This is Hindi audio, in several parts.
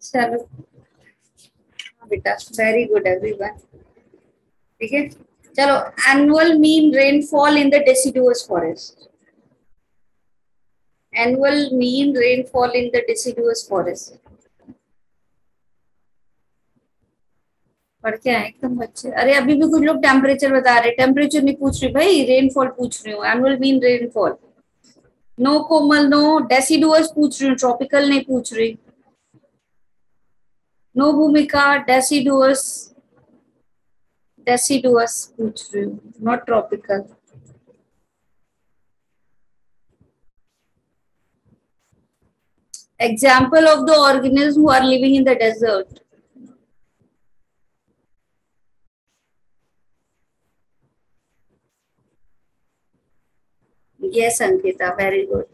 चलो बेटा, वेरी गुड एवरीवन। ठीक है, चलो। Annual mean rainfall in the deciduous forest. Annual mean rainfall in the deciduous forest. पढ़ के आए एकदम बच्चे। अरे अभी भी कुछ लोग टेम्परेचर बता रहे, टेम्परेचर नहीं पूछ रही भाई, रेनफॉल पूछ रही हूँ। Annual mean rainfall. नो कोमल, नो। डेसिडुअस पूछ रही हूँ, ट्रॉपिकल नहीं पूछ रही। नो भूमिका, डेसिडुअस। डेसिडुअस पूछ रही हूँ, not tropical. Example of the organisms who are living in the desert. Yes, Ankita, very good.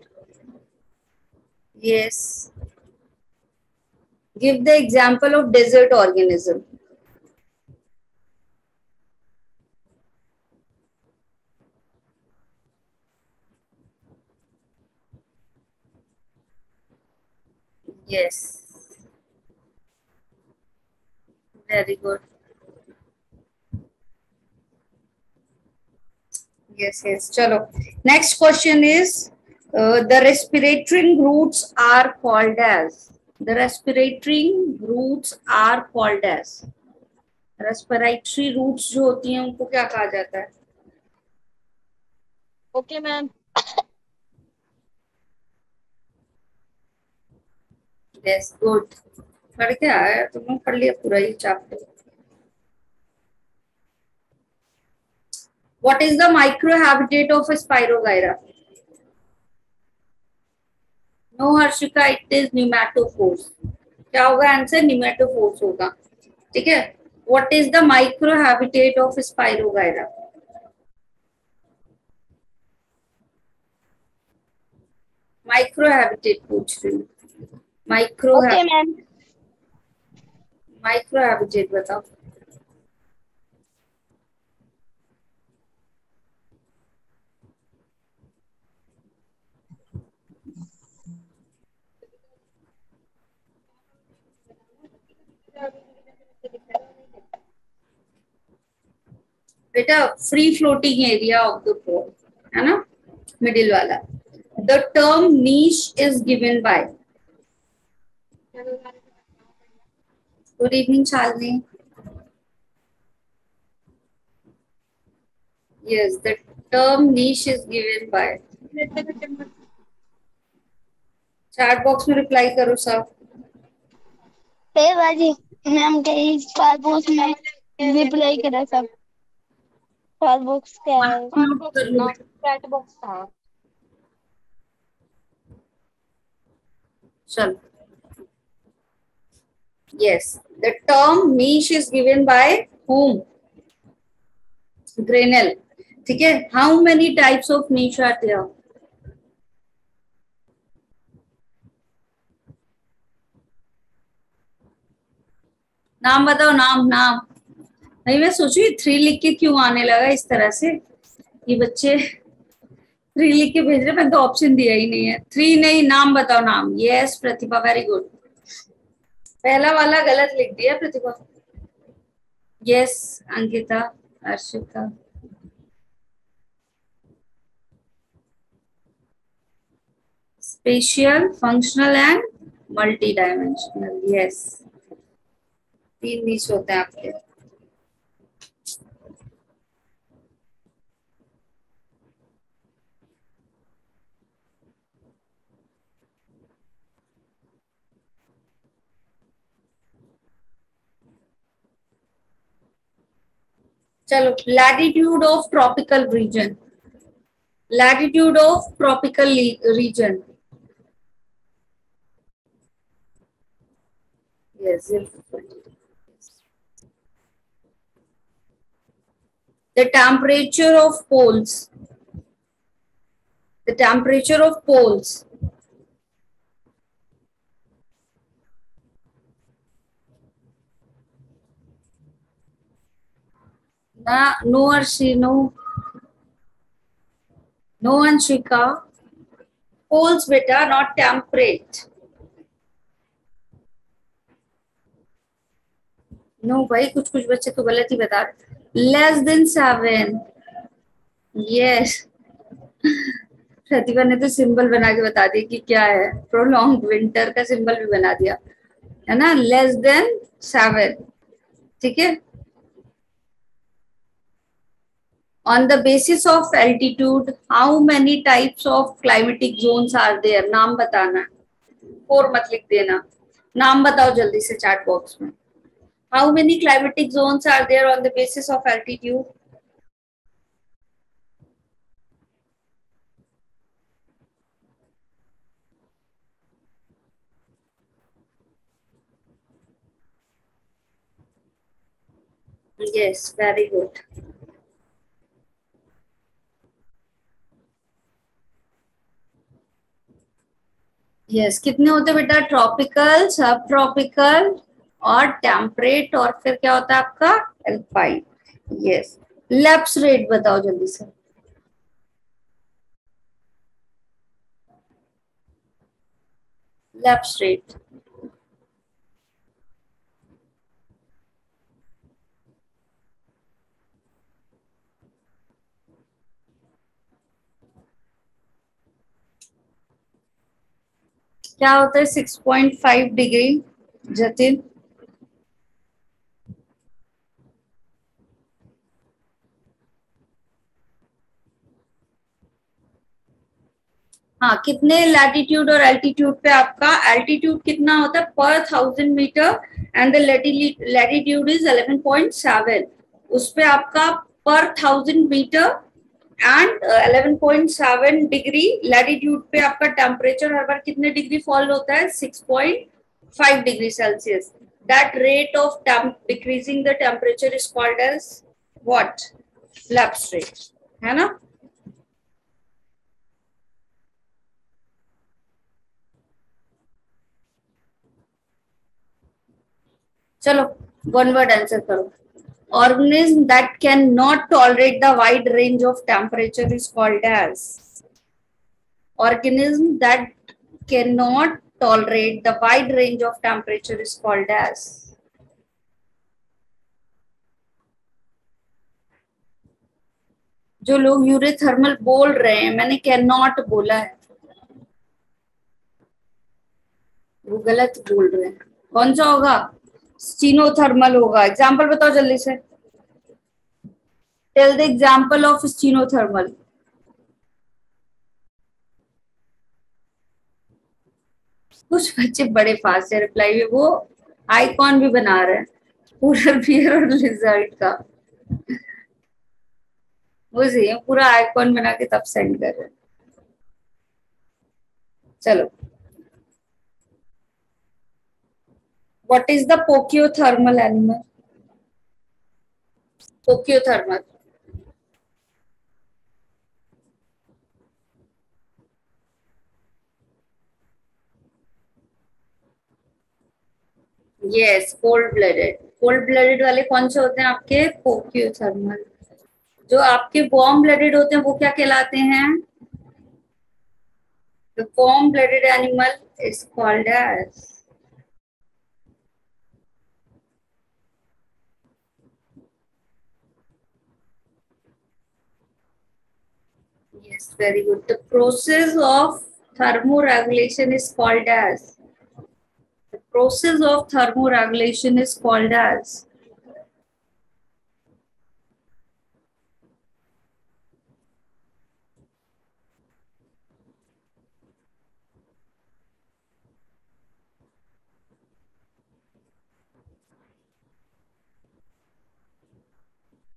Yes. Give the example of desert organism. Yes. Very good. Yes, yes. Chalo. Next question is, the respiratory roots are called as. The respiratory roots are called as. Respiratory roots जो होती हैं उनको क्या कहा जाता है? Okay ma'am. Yes, good. पढ़ के आया तुमने, पढ़ लिया पूरा ही chapter. What is the microhabitat of a Spirogyra? No, Harshika, it is nematophores. क्या होगा आंसर? nematophores होगा। ठीक है। What is the microhabitat of Spirogyra? Microhabitat पूछ रही हूँ। Okay ma'am. Microhabitat बताओ। बेटा free floating area of the pool, है ना, मिडिल वाला। The term niche is given by. Good evening Shalini. Yes, the term niche is given by. Chat box में रिप्लाई करो सब। बाजी मैम कहीं पासबुक में रिप्लाई करा सब। पासबुक क्या है? कर लो बेटा। चैट बॉक्स था। चलो। Yes, the term niche is given by whom? Grenell. ठीक है। How many types of niche are there? नाम बताओ, नाम नाम। नहीं, मैं सोचू 3 लिख के क्यों आने लगा इस तरह से, ये बच्चे 3 लिख के भेज रहे, मैंने तो ऑप्शन दिया ही नहीं है। 3 नहीं, नाम बताओ नाम। Yes Pratibha, very good. पहला वाला गलत लिख दिया Pratibha. Yes Ankita, Arshita. Spatial, functional and multi dimensional. Yes, 3 niche होते हैं आपके। चलो, latitude of tropical region. Latitude of tropical region. Yes, the temperature of poles. The temperature of poles. No Arshi, no. No Anshika. Poles beta, not temperate. No भाई, कुछ कुछ बच्चे तो गलत ही बता रहे। Less than 7। यस, प्रतिभा ने तो सिंबल बना के बता दिया कि क्या है, प्रोलॉन्ग विंटर का सिंबल भी बना दिया है ना, लेस देन 7। ठीक है। On the basis of altitude, how many types of climatic zones are there? नाम बताना है, फोर मत लिख देना, नाम बताओ जल्दी से चैट बॉक्स में। How many climatic zones are there on the basis of altitude? Yes, very good. Yes, कितने होते हैं बेटा? ट्रॉपिकल, सब ट्रॉपिकल और टेम्परेट, और फिर क्या होता है आपका? एल्पाइन। यस। लैप्स रेट बताओ जल्दी से। लैप्स रेट क्या होता है? 6.5 डिग्री। जतिन? हाँ, कितने लैटिट्यूड और एल्टीट्यूड पे आपका? एल्टीट्यूड कितना होता है पर 1000 metre, and the latitude is 11.7। उस पे आपका पर 1000 मीटर एंड 11.7 डिग्री लैटिट्यूड पे आपका टेम्परेचर हर बार कितने डिग्री फॉल होता है? 6.5 degree Celsius. That rate of decreasing the temperature is called as what? Lapse rate, है ना? चलो, वन वर्ड आंसर करो। Organism that cannot tolerate the wide range of temperature is called as? Organism that cannot tolerate the wide range of temperature is called as? जो लोग यूरेथर्मल बोल रहे हैं, मैंने कैन नॉट बोला है, वो गलत बोल रहे हैं। कौन सा होगा? स्टीनोथर्मल होगा। एग्जाम्पल बताओ जल्दी से। Tell the example of stenothermal. कुछ बच्चे बड़े फास्ट है रिप्लाई में, वो आइकॉन भी बना रहे हैं पूरा बियर और लिजर्ड का। वो सही है, पूरा आइकॉन बना के तब सेंड कर रहे हैं। चलो, what is the poikilothermal animal? Poikilothermal. Yes, cold blooded. Cold blooded वाले कौन से होते हैं आपके? पोकियोथर्मल। जो आपके वार्म ब्लडेड होते हैं वो क्या कहलाते हैं? The warm blooded animal is called as? Yes, very good. The process of thermoregulation is called as? The process of thermoregulation is called as?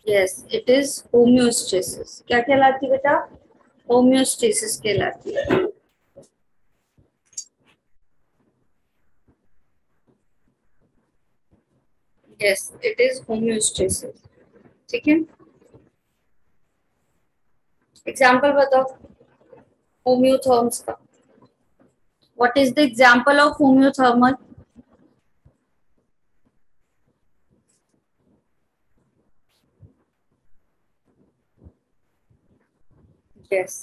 Yes, it is homeostasis. क्या कहलाती है बेटा? होम्योस्टेसिस कहलाती है। Yes, it is homeostasis. ठीक है। एग्जाम्पल बताओ होम्योथर्म्स का। What is the example of homeothermal? Yes,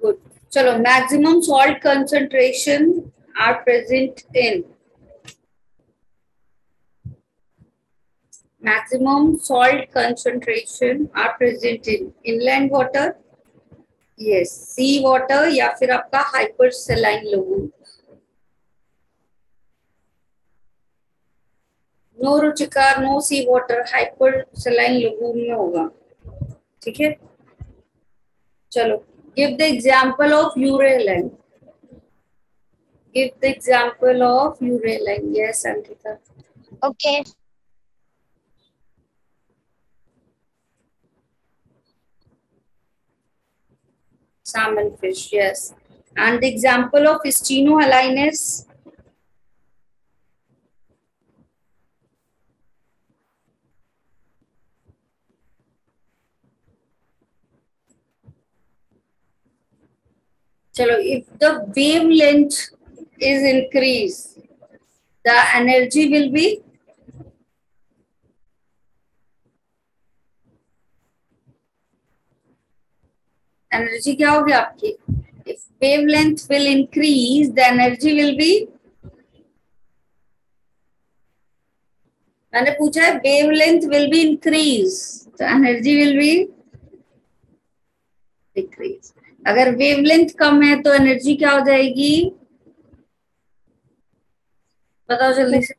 good. चलो, maximum salt concentration are present in, maximum salt concentration are present in inland water, yes, sea water या फिर आपका hypersaline lagoon. No Ruchika, no sea water, hypersaline lagoon में होगा. ठीक है, चलो, give the example of urea line. Give the example of urea line. Yes, Ankita. Okay. Salmon fish, yes. And the example of stenohaline is chalo, if the wavelength is increased, the energy will be energy क्या होगी आपकी? If wavelength will increase, the energy will be, मैंने पूछा है wavelength will be increase, तो energy will be decrease. अगर wavelength कम है तो energy क्या हो जाएगी? बताओ जल्दी से.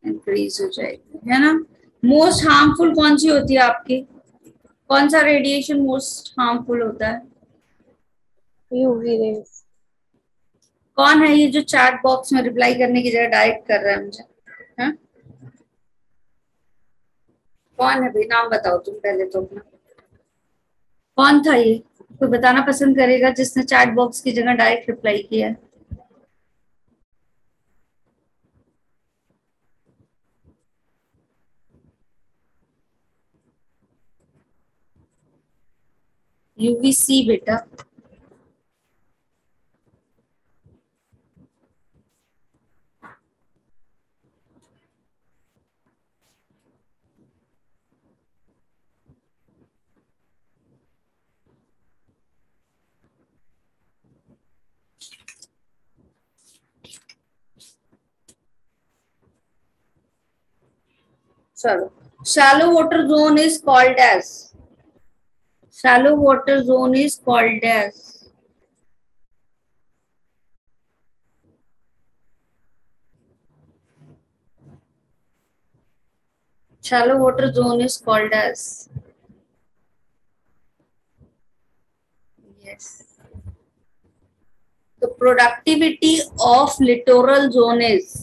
इंक्रीज हो जाएगी, है ना. मोस्ट हार्मफुल कौन सी होती है आपकी? कौन सा रेडिएशन मोस्ट हार्मफुल होता है? UV rays. कौन है ये जो चैट बॉक्स में रिप्लाई करने की जगह डायरेक्ट कर रहा है मुझे? हा? कौन है भाई, नाम बताओ तुम पहले तो अपना. कौन था ये? कोई बताना पसंद करेगा जिसने चैट बॉक्स की जगह डायरेक्ट रिप्लाई किया है? यूवीसी बेटा. चलो, shallow water zone is called as, shallow water zone is called as, shallow water zone is called as, yes, the productivity of littoral zone is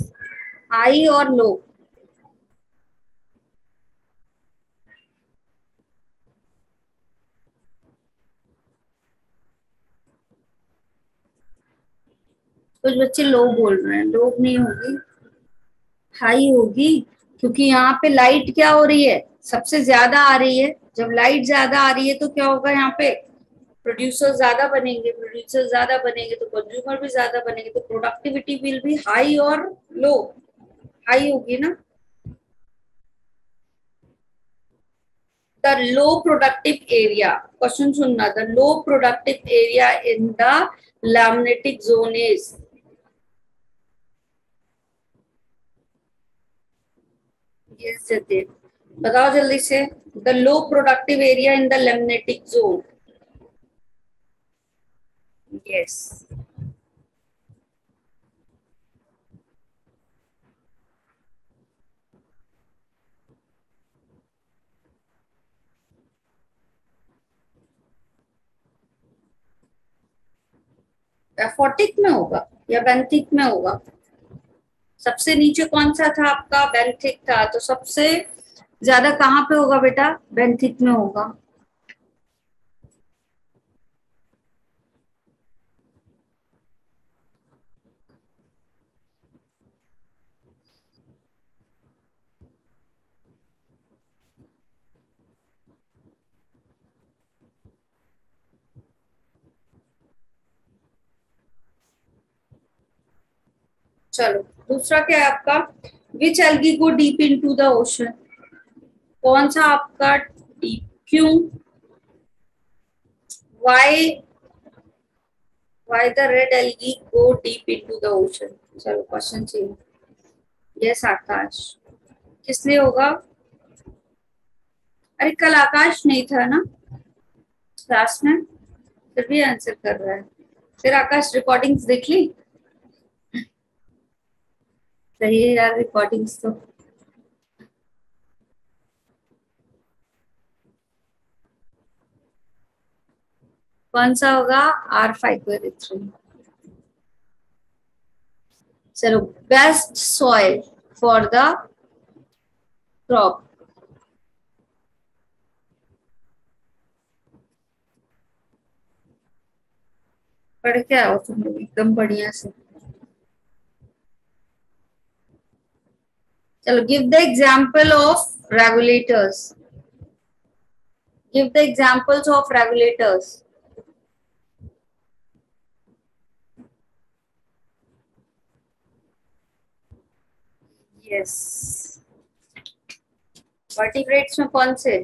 high or low? कुछ बच्चे लो बोल रहे हैं. लो नहीं होगी, हाई होगी, क्योंकि यहाँ पे लाइट क्या हो रही है, सबसे ज्यादा आ रही है. जब लाइट ज्यादा आ रही है तो क्या होगा, यहाँ पे प्रोड्यूसर ज्यादा बनेंगे, प्रोड्यूसर ज्यादा बनेंगे तो कंज्यूमर भी ज्यादा बनेंगे, तो प्रोडक्टिविटी विल बी हाई और लो? हाई होगी ना. The low productive area, question सुनना, the low productive area in the limnetic zone is, yes Jatin बताओ जल्दी से. The low productive area in the limnetic zone, yes. Aphotic में होगा या बेंथिक में होगा? सबसे नीचे कौन सा था आपका? बेंथिक था. तो सबसे ज्यादा कहाँ पे होगा बेटा? बेंथिक में होगा. चलो, दूसरा क्या है आपका? Which algae go deep into the ocean? कौन सा आपका डीप? क्यों? Why? Why the red algae go deep into the ocean? चलो क्वेश्चन चेंज. यस आकाश. किस लिए होगा? अरे कल आकाश नहीं था ना क्लास में, फिर भी आंसर कर रहा है. फिर आकाश रिकॉर्डिंग्स देख ली? सही है यार रिकॉर्डिंग्स तो. कौन सा होगा? R5 चलो. Best soil for the crop. पढ़ के आओ तुम लोग एकदम बढ़िया से. चलो. Give the example of regulators. Give the examples of regulators. Yes. Vertebrates में कौन से?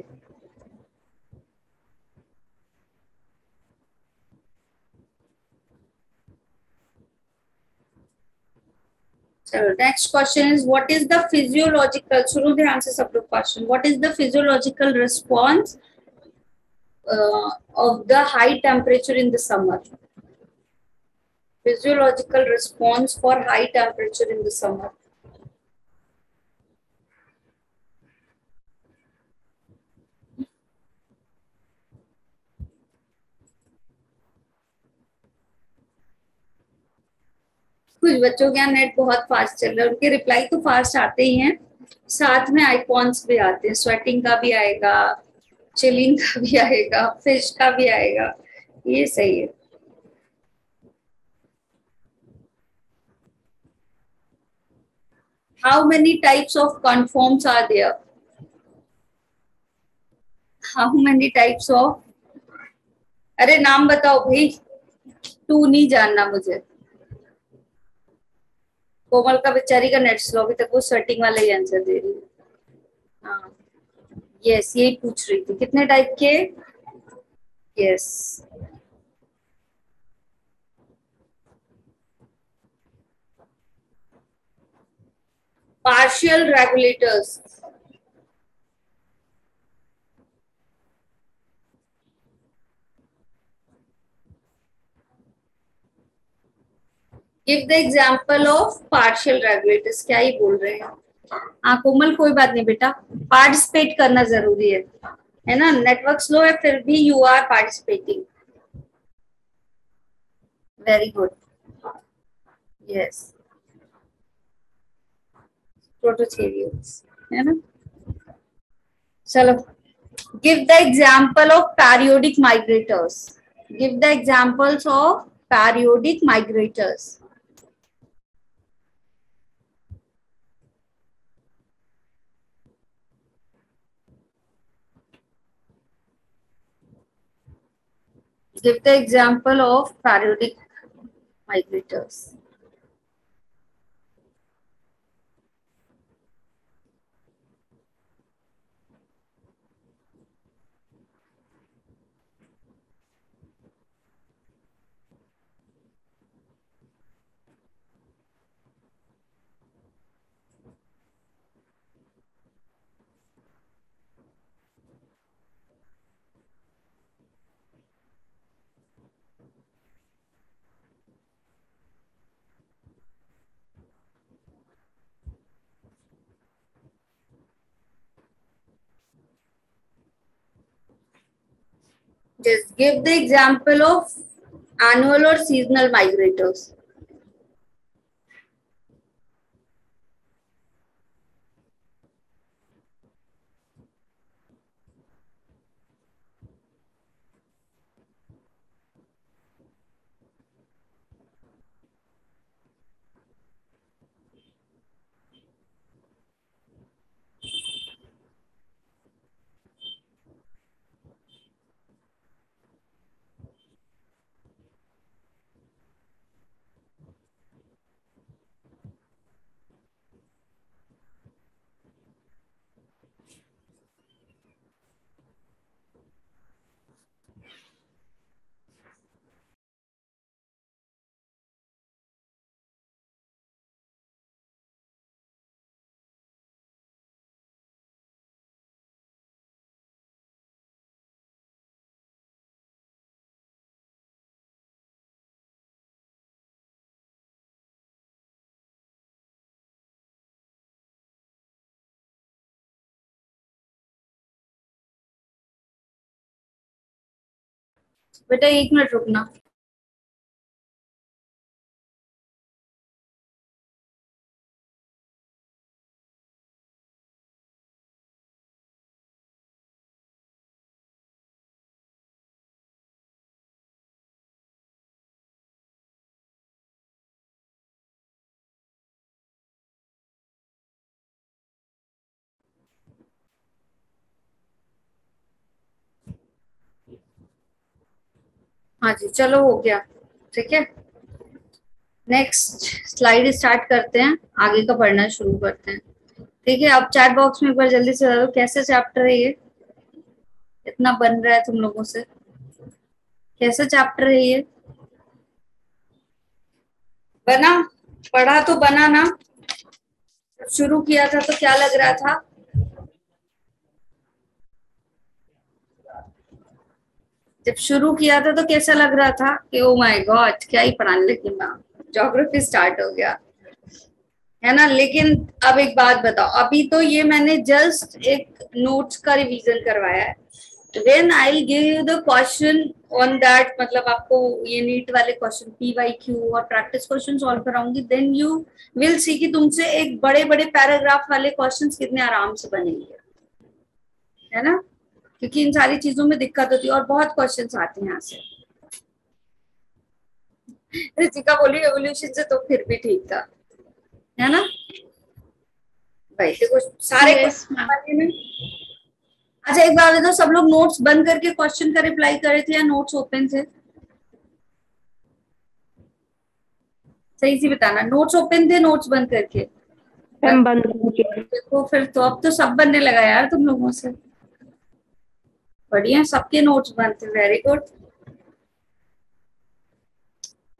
चलो. Next question is what is the physiological, सुनो ध्यान से सब लोग question. What is the physiological response of the high temperature in the summer? Physiological response for high temperature in the summer. कुछ बच्चों के यहाँ नेट बहुत फास्ट चल रहा है, उनके रिप्लाई तो फास्ट आते ही हैं, साथ में आइकॉन्स भी आते हैं. स्वेटिंग का भी आएगा, चिलिंग का भी आएगा, फिश का भी आएगा. ये सही है. How many types of conforms are there? How many types of? अरे नाम बताओ भाई. टू नहीं जानना मुझे. कोमल का बेचारी का नेट स्लो, अभी तक वो स्वेटिंग वाला ही आंसर दे रही है. हाँ. यस यही पूछ रही थी. कितने टाइप के? Yes. Partial regulators. Give the example of partial regulators. क्या ही बोल रहे हैं. हाँ कोमल कोई बात नहीं बेटा, पार्टिसिपेट करना जरूरी है ना. नेटवर्क स्लो है फिर भी you are participating. Very good. Yes. Prototheriums है ना. चलो. Give the example of periodic migrators. Give the examples of periodic migrators. Give the example of periodic migrators. Just give the example of annual or seasonal migrators. बेटा 1 मिनट रुकना। हाँ जी, चलो हो गया। ठीक है, नेक्स्ट स्लाइड स्टार्ट करते हैं, आगे का पढ़ना शुरू करते हैं। ठीक है, अब चैट बॉक्स में एक बार जल्दी से बताओ कैसे चैप्टर है ये, इतना बन रहा है तुम लोगों से, कैसा चैप्टर है ये? बना? पढ़ा तो बना ना? जब शुरू किया था तो क्या लग रहा था? जब शुरू किया था तो कैसा लग रहा था कि ओ माय गॉड क्या ही पढ़ाने लगी मैम, ज्योग्राफी स्टार्ट हो गया, है ना? लेकिन अब एक बात बताओ, अभी तो ये मैंने जस्ट एक नोट्स का रिवीजन करवाया है। When I give you the question on that, मतलब आपको ये नीट वाले क्वेश्चन PYQ और प्रैक्टिस क्वेश्चन सॉल्व कराऊंगी, देन यू विल सी कि तुमसे एक बड़े बड़े पैराग्राफ वाले क्वेश्चंस कितने आराम से बनेंगे, है ना? क्योंकि इन सारी चीजों में दिक्कत होती है और बहुत क्वेश्चंस आते हैं यहाँ से। ऋतिका बोली एवोल्यूशन से तो फिर भी ठीक था, है ना भाई? देखो सारे यस मैम। क्वेश्चन में। अच्छा एक बार बताओ, सब लोग नोट्स बंद करके क्वेश्चन का रिप्लाई करे थे या नोट्स ओपन थे? सही से बताना, नोट्स ओपन थे नोट्स बंद करके? मैम बंद कीजिए। देखो फिर तो अब तो सब बनने लगा यार तुम लोगों से। बढ़िया, सबके नोट्स बंद थे, वेरी गुड।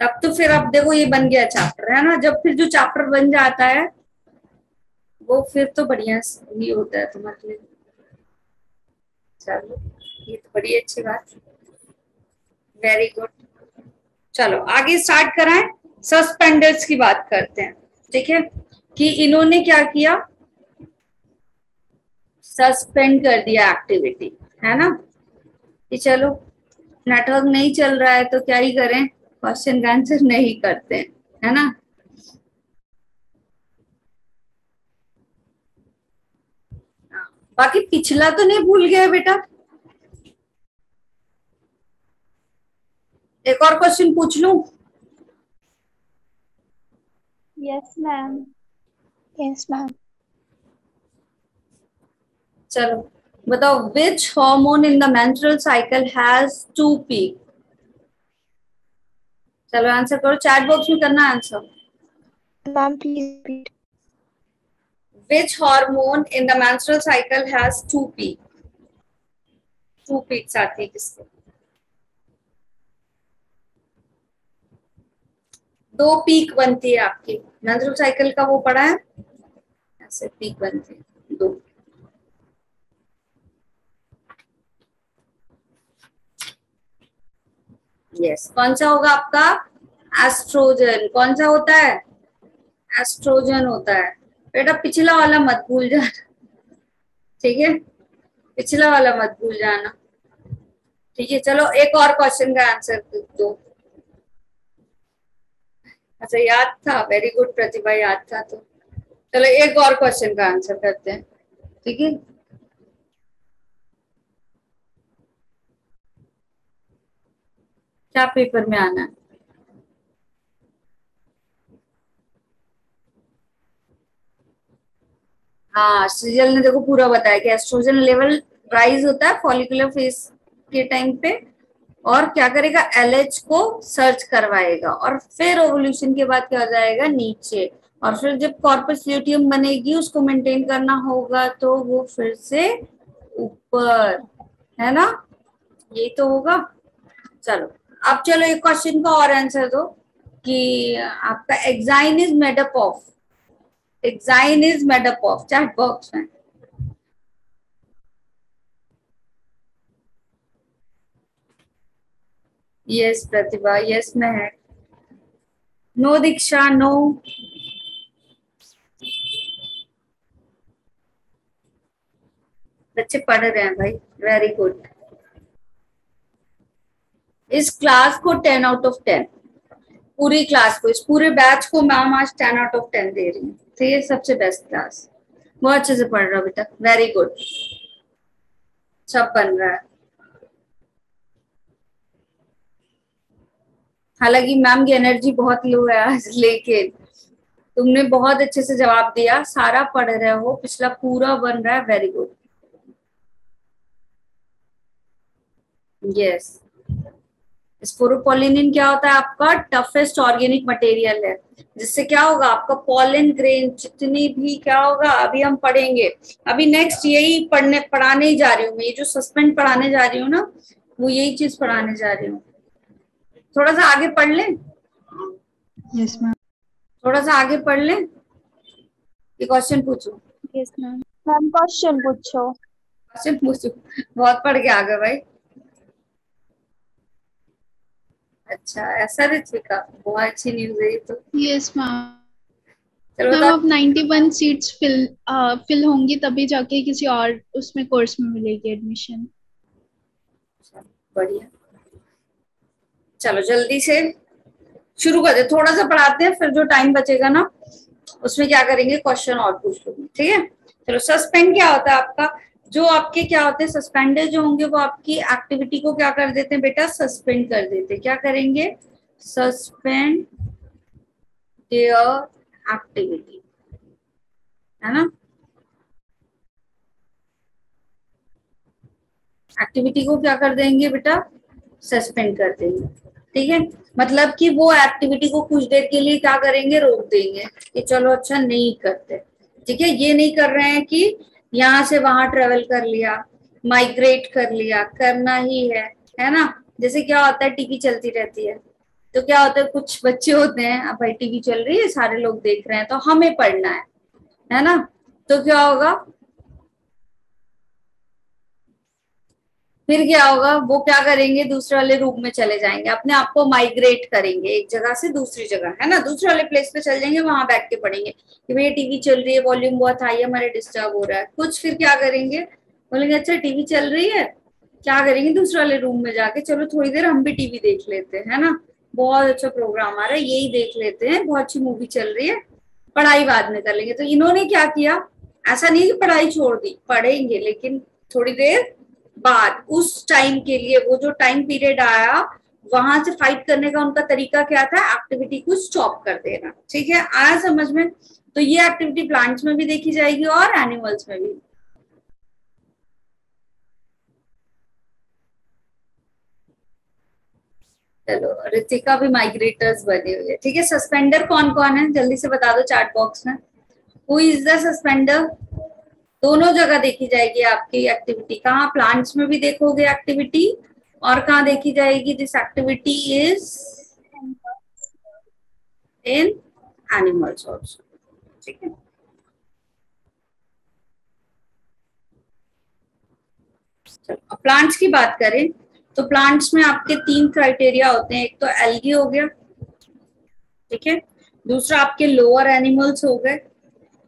तब तो फिर अब देखो ये बन गया चैप्टर, है ना? जब फिर जो चैप्टर बन जाता है वो फिर तो बढ़िया ही होता है तुम्हारे लिए। चलो ये तो बड़ी अच्छी बात, वेरी गुड। चलो आगे स्टार्ट कराएं, सस्पेंडर्स की बात करते हैं। ठीक है, कि इन्होंने क्या किया, सस्पेंड कर दिया एक्टिविटी, है ना? कि चलो नेटवर्क नहीं चल रहा है तो क्या ही करें, क्वेश्चन का आंसर नहीं करते हैं, है ना? हाँ, बाकी पिछला तो नहीं भूल गया बेटा? एक और क्वेश्चन पूछ लूं? Yes ma'am. Yes ma'am. चलो बताओ, which hormone in the menstrual cycle has 2 peak? चलो आंसर करो, चैट बॉक्स में करना answer. Ma'am please repeat. Which hormone in the menstrual cycle has 2 peak? 2 peaks आती है किसके? 2 पीक बनती है आपकी मेंस्ट्रुअल साइकिल का, वो पढ़ा है? ऐसे पीक बनती है 2। यस, कौन सा होगा आपका? एस्ट्रोजन। कौन सा होता है? एस्ट्रोजन होता है। बेटा पिछला वाला मत भूल जाना, ठीक है? पिछला वाला मत भूल जाना। ठीक है, चलो एक और क्वेश्चन का आंसर दो। अच्छा याद था, वेरी गुड प्रतिभा, याद था तो चलो एक और क्वेश्चन का आंसर करते हैं। ठीक है, क्या पेपर में आना है? हाँ, सृजल ने देखो पूरा बताया कि एस्ट्रोजन लेवल राइज होता है फॉलिकुलर फेज के टाइम पे, और क्या करेगा, LH को सर्च करवाएगा और फिर ओवुलेशन के बाद क्या हो जाएगा, नीचे। और फिर जब कॉर्पस ल्यूटियम बनेगी उसको मेंटेन करना होगा तो वो फिर से ऊपर, है ना? यही तो होगा। चलो अब चलो एक क्वेश्चन का और आंसर दो कि आपका exine is made up of, exine is made up of, chat box में। यस प्रतिभा, यस महक, नो दीक्षा, नो। बच्चे पढ़ रहे हैं भाई, वेरी गुड। इस क्लास को 10/10, पूरी क्लास को, इस पूरे बैच को मैम आज 10/10 दे रही हूँ। तो ये सबसे बेस्ट क्लास, बहुत अच्छे से पढ़ रहा हो बेटा, वेरी गुड, सब बन रहा है। हालांकि मैम की एनर्जी बहुत लो है आज, लेकिन तुमने बहुत अच्छे से जवाब दिया, सारा पढ़ रहे हो, पिछला पूरा बन रहा है, वेरी गुड। यस, स्पोरोपोलिनिन क्या होता है? आपका टफेस्ट ऑर्गेनिक मटेरियल है, जिससे क्या होगा, आपका पॉलन ग्रेन जितनी भी क्या होगा, अभी हम पढ़ेंगे। अभी नेक्स्ट यही पढ़ाने ही जा रही हूँ मैं, ये जो सस्पेंड पढ़ाने जा रही हूँ ना, वो यही चीज पढ़ाने जा रही हूँ। थोड़ा सा आगे पढ़ लें? Yes ma'am. थोड़ा सा आगे पढ़ लें, ये क्वेश्चन पूछूं? Yes ma'am. मैम क्वेश्चन पूछो। क्वेश्चन पूछूं? बहुत पढ़ के आ गए भाई। अच्छा ऐसा ऋत्विका, बहुत अच्छी न्यूज है ये तो। Yes ma'am. चलो मैम बता। अब 91 सीट्स फिल होंगी तभी जाके किसी और उसमें कोर्स में मिलेगी एडमिशन। बढ़िया, चलो जल्दी से शुरू कर दे, थोड़ा सा पढ़ाते हैं, फिर जो टाइम बचेगा ना उसमें क्या करेंगे, क्वेश्चन और पूछ लूंगी, ठीक है? चलो, सस्पेंड क्या होता है आपका? जो आपके क्या होते हैं, सस्पेंडेड जो होंगे वो आपकी एक्टिविटी को क्या कर देते हैं बेटा, सस्पेंड कर देते हैं। क्या करेंगे? सस्पेंड देयर एक्टिविटी, है ना? एक्टिविटी को क्या कर देंगे बेटा, सस्पेंड कर देंगे, ठीक है? मतलब कि वो एक्टिविटी को कुछ देर के लिए क्या करेंगे, रोक देंगे कि चलो अच्छा नहीं करते, ठीक है? ये नहीं कर रहे हैं कि यहाँ से वहां ट्रेवल कर लिया, माइग्रेट कर लिया, करना ही है ना? जैसे क्या होता है, टीवी चलती रहती है तो क्या होता है, कुछ बच्चे होते हैं, अब भाई टीवी चल रही है, सारे लोग देख रहे हैं तो हमें पढ़ना है ना? तो क्या होगा, फिर क्या होगा, वो क्या करेंगे, दूसरे वाले रूम में चले जाएंगे, अपने आप को माइग्रेट करेंगे एक जगह से दूसरी जगह, है ना? दूसरे वाले प्लेस पे चल जाएंगे, वहां बैठ के पढ़ेंगे कि भैया टीवी चल रही है, वॉल्यूम बहुत हाई है, हमारे डिस्टर्ब हो रहा है कुछ। फिर क्या करेंगे, बोलेंगे अच्छा टीवी चल रही है, क्या करेंगे, दूसरे वाले रूम में जाके चलो थोड़ी देर हम भी टीवी देख लेते हैं, है ना? बहुत अच्छा प्रोग्राम आ रहा है, यही देख लेते हैं, बहुत अच्छी मूवी चल रही है, पढ़ाई बाद में कर लेंगे। तो इन्होंने क्या किया, ऐसा नहीं कि पढ़ाई छोड़ दी, पढ़ेंगे लेकिन थोड़ी देर बाद, उस टाइम के लिए, वो जो टाइम पीरियड आया वहां से फाइट करने का उनका तरीका क्या था, एक्टिविटी को स्टॉप कर देना, ठीक है? आया समझ में? तो ये एक्टिविटी प्लांट्स में भी देखी जाएगी और एनिमल्स में भी। चलो, ऋतिका भी माइग्रेटर्स बने हुए, ठीक है? सस्पेंडर कौन कौन है, जल्दी से बता दो चैट बॉक्स में। Who is the suspender? दोनों जगह देखी जाएगी आपकी एक्टिविटी, कहाँ, प्लांट्स में भी देखोगे एक्टिविटी, और कहाँ देखी जाएगी, this activity is in animals also, ठीक है? प्लांट्स की बात करें तो प्लांट्स में आपके 3 क्राइटेरिया होते हैं, एक तो एल्गी हो गया, ठीक है? दूसरा आपके लोअर एनिमल्स हो गए,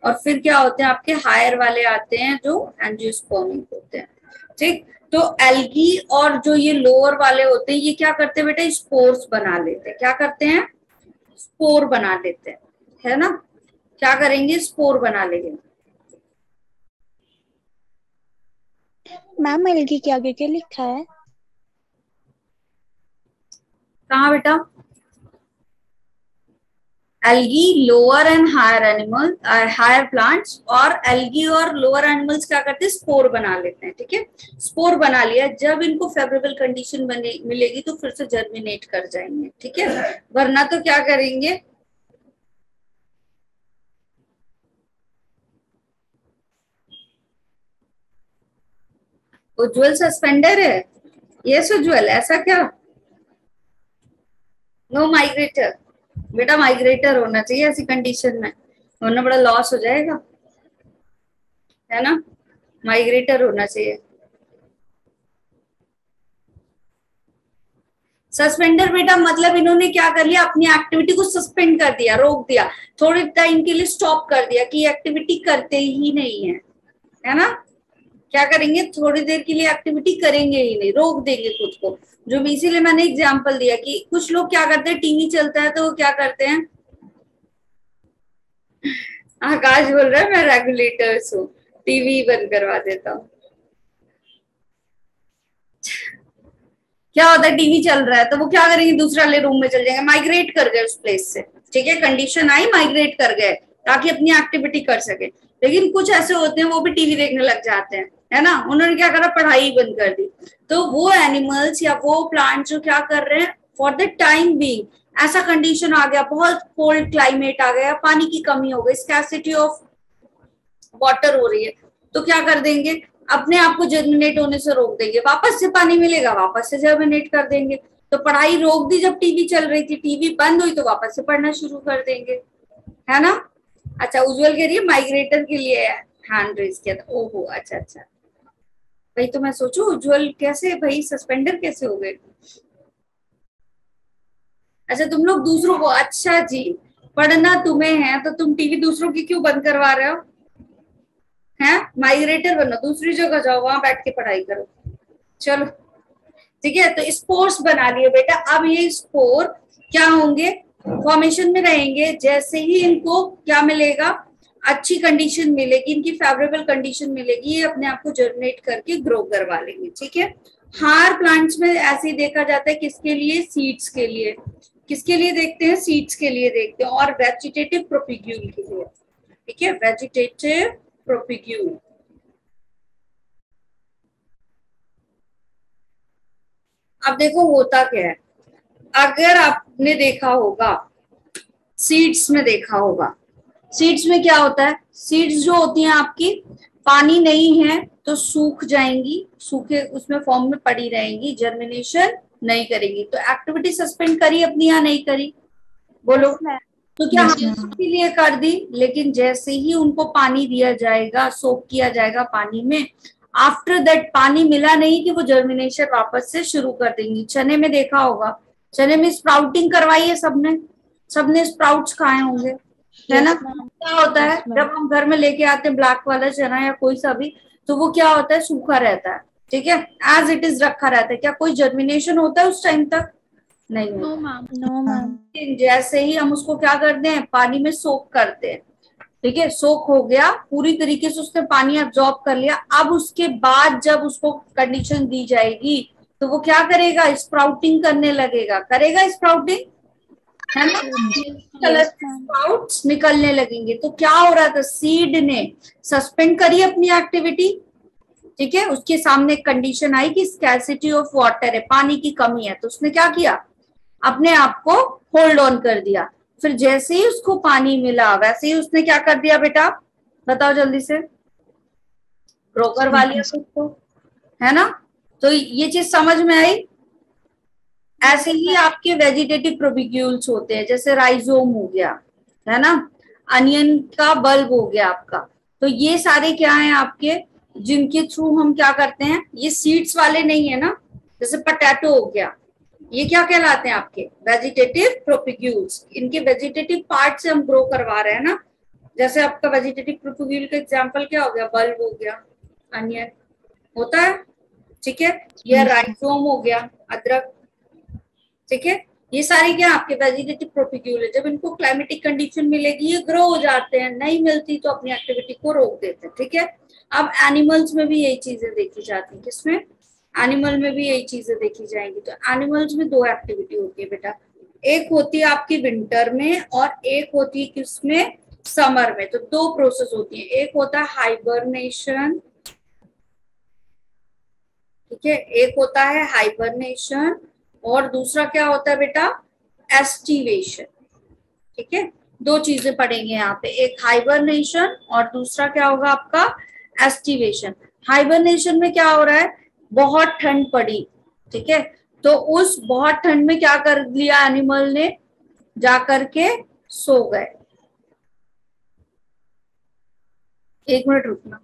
और फिर क्या होते हैं आपके हायर वाले आते हैं जो एंजियोस्पर्मिक होते हैं, ठीक? तो एल्गी और जो ये लोअर वाले होते हैं, ये क्या करते हैं बेटा, स्पोर्स बना लेते हैं। क्या करते हैं? स्पोर बना लेते हैं, है ना? क्या करेंगे, स्पोर बना लेंगे। मैम एल्गी के आगे क्या लिखा है? कहाँ बेटा? Algae lower and higher animal, higher plants, और एल्गी और लोअर एनिमल्स क्या करते हैं, स्पोर बना लेते हैं, ठीक है? स्पोर बना लिया, जब इनको फेवरेबल कंडीशन मिलेगी तो फिर से जर्मिनेट कर जाएंगे, ठीक है? वरना तो क्या करेंगे, उज्जवल सस्पेंडर है, यस उज्जवल, ऐसा क्या? नो माइग्रेटर बेटा, माइग्रेटर होना चाहिए ऐसी कंडीशन में, वरना बड़ा लॉस हो जाएगा, है ना? माइग्रेटर होना चाहिए। सस्पेंडर बेटा मतलब इन्होंने क्या कर लिया, अपनी एक्टिविटी को सस्पेंड कर दिया, रोक दिया, थोड़े टाइम के लिए स्टॉप कर दिया कि एक्टिविटी करते ही नहीं है ना? क्या करेंगे, थोड़ी देर के लिए एक्टिविटी करेंगे ही नहीं, रोक देंगे खुद को। जो भी, इसीलिए मैंने एग्जांपल दिया कि कुछ लोग क्या करते हैं, टीवी चलता है तो वो क्या करते हैं, आकाश बोल रहा है मैं रेगुलेटर्स हूँ, टीवी बंद करवा देता हूँ। क्या होता है, टीवी चल रहा है तो वो क्या करेंगे, दूसरे वाले रूम में चल जाएंगे, माइग्रेट कर गए उस प्लेस से, ठीक है, कंडीशन आई, माइग्रेट कर गए ताकि अपनी एक्टिविटी कर सके। लेकिन कुछ ऐसे होते हैं वो भी टीवी देखने लग जाते हैं, है ना, उन्होंने क्या करा, पढ़ाई बंद कर दी। तो वो एनिमल्स या वो प्लांट जो क्या कर रहे हैं, फॉर द टाइम बीइंग, ऐसा कंडीशन आ गया, बहुत कोल्ड क्लाइमेट आ गया, पानी की कमी हो गई, स्कैर्सिटी ऑफ वाटर हो रही है, तो क्या कर देंगे, अपने आप को जर्मिनेट होने से रोक देंगे, वापस से पानी मिलेगा वापस से जर्मिनेट कर देंगे। तो पढ़ाई रोक दी जब टीवी चल रही थी, टीवी बंद हुई तो वापस से पढ़ना शुरू कर देंगे, है ना। अच्छा, उज्जवल कह रही है माइग्रेटर के लिए हैंड रेज किया था, ओहो अच्छा अच्छा, भाई तो मैं सोचू उज्जवल कैसे भाई सस्पेंडर कैसे हो गए। अच्छा, तुम लोग दूसरों को, अच्छा जी, पढ़ना तुम्हें है तो तुम टीवी दूसरों की क्यों बंद करवा रहे हो, हैं, माइग्रेटर बनो, दूसरी जगह जाओ, वहां बैठ के पढ़ाई करो। चलो ठीक है, तो स्पोर्स बना लिए बेटा। अब ये स्पोर क्या होंगे, फॉर्मेशन में रहेंगे, जैसे ही इनको क्या मिलेगा, अच्छी कंडीशन मिलेगी, इनकी फेवरेबल कंडीशन मिलेगी, ये अपने आप को जर्मिनेट करके ग्रो करवा लेंगे, ठीक है। हार प्लांट्स में ऐसे ही देखा जाता है, किसके लिए, सीड्स के लिए, किसके लिए देखते हैं, सीड्स के लिए देखते हैं, और वेजिटेटिव प्रोपिग्यूल के लिए, ठीक है, वेजिटेटिव प्रोपिग्यूल। अब देखो होता क्या है, अगर आपने देखा होगा, सीड्स में देखा होगा, सीड्स में क्या होता है, सीड्स जो होती हैं आपकी, पानी नहीं है तो सूख जाएंगी, सूखे उसमें फॉर्म में पड़ी रहेंगी, जर्मिनेशन नहीं करेंगी। तो एक्टिविटी सस्पेंड करी अपनी या नहीं करी, बोलो। तो क्या Yes, हमने उसके लिए कर दी, लेकिन जैसे ही उनको पानी दिया जाएगा, सोक किया जाएगा पानी में, आफ्टर दैट पानी मिला नहीं कि वो जर्मिनेशन वापस से शुरू कर देंगी। चने में देखा होगा, चने में स्प्राउटिंग करवाई है सबने, सबने स्प्राउट्स खाए होंगे, है ना। क्या होता है, जब हम घर में लेके आते हैं ब्लैक वाला चना या कोई सा भी, तो वो क्या होता है, सूखा रहता है, ठीक है, एज इट इज रखा रहता है, क्या कोई जर्मिनेशन होता है उस टाइम तक, नहीं होता। no ma'am. No ma'am. जैसे ही हम उसको क्या करते हैं, पानी में सोक करते हैं, ठीक है, सोक हो गया पूरी तरीके से, उसने पानी एब्जॉर्ब कर लिया। अब उसके बाद जब उसको कंडीशन दी जाएगी तो वो क्या करेगा, स्प्राउटिंग करने लगेगा, करेगा स्प्राउटिंग, है ना, कलर यस मैम। स्प्राउट्स निकलने लगेंगे। तो क्या हो रहा था, सीड ने सस्पेंड करी अपनी एक्टिविटी, ठीक है, उसके सामने कंडीशन आई कि स्कैर्सिटी ऑफ वाटर है, पानी की कमी है, तो उसने क्या किया, अपने आप को होल्ड ऑन कर दिया। फिर जैसे ही उसको पानी मिला, वैसे ही उसने क्या कर दिया बेटा, बताओ जल्दी से, ग्रो करवा लिया खुद को, है ना। तो ये चीज समझ में आई। ऐसे ही आपके वेजिटेटिव प्रोपिग्यूल्स होते हैं, जैसे राइजोम हो गया, है ना, अनियन का बल्ब हो गया आपका। तो ये सारे क्या हैं आपके, जिनके थ्रू हम क्या करते हैं, ये सीड्स वाले नहीं है ना, जैसे पोटैटो हो गया, ये क्या कहलाते हैं आपके, वेजिटेटिव प्रोपिग्यूल्स, इनके वेजिटेटिव पार्ट से हम ग्रो करवा रहे हैं ना। जैसे आपका वेजिटेटिव प्रोपिग्यूल का एग्जांपल क्या हो गया, बल्ब हो गया, अनियन होता है, ठीक है, या राइजोम हो गया, अदरक, ठीक है। ये सारे क्या आपके वेजिटेटिव प्रोपिग्यूल है, जब इनको क्लाइमेटिक कंडीशन मिलेगी ये ग्रो हो जाते हैं, नहीं मिलती तो अपनी एक्टिविटी को रोक देते हैं, ठीक है। अब एनिमल्स में भी यही चीजें देखी जाती है, किसमें, एनिमल में भी यही चीजें देखी जाएंगी। तो एनिमल्स में दो एक्टिविटी होती है बेटा, एक होती है आपकी विंटर में और एक होती है किसमें, समर में। तो दो प्रोसेस होती है, एक होता है हाइबरनेशन, ठीक है, एक होता है हाइबरनेशन और दूसरा क्या होता है बेटा, एस्टिवेशन, ठीक है। दो चीजें पढ़ेंगे यहाँ पे, एक हाइबरनेशन और दूसरा क्या होगा आपका, एस्टिवेशन। हाइबरनेशन में क्या हो रहा है, बहुत ठंड पड़ी, ठीक है, तो उस बहुत ठंड में क्या कर लिया एनिमल ने, जा करके सो गए। एक मिनट रुकना।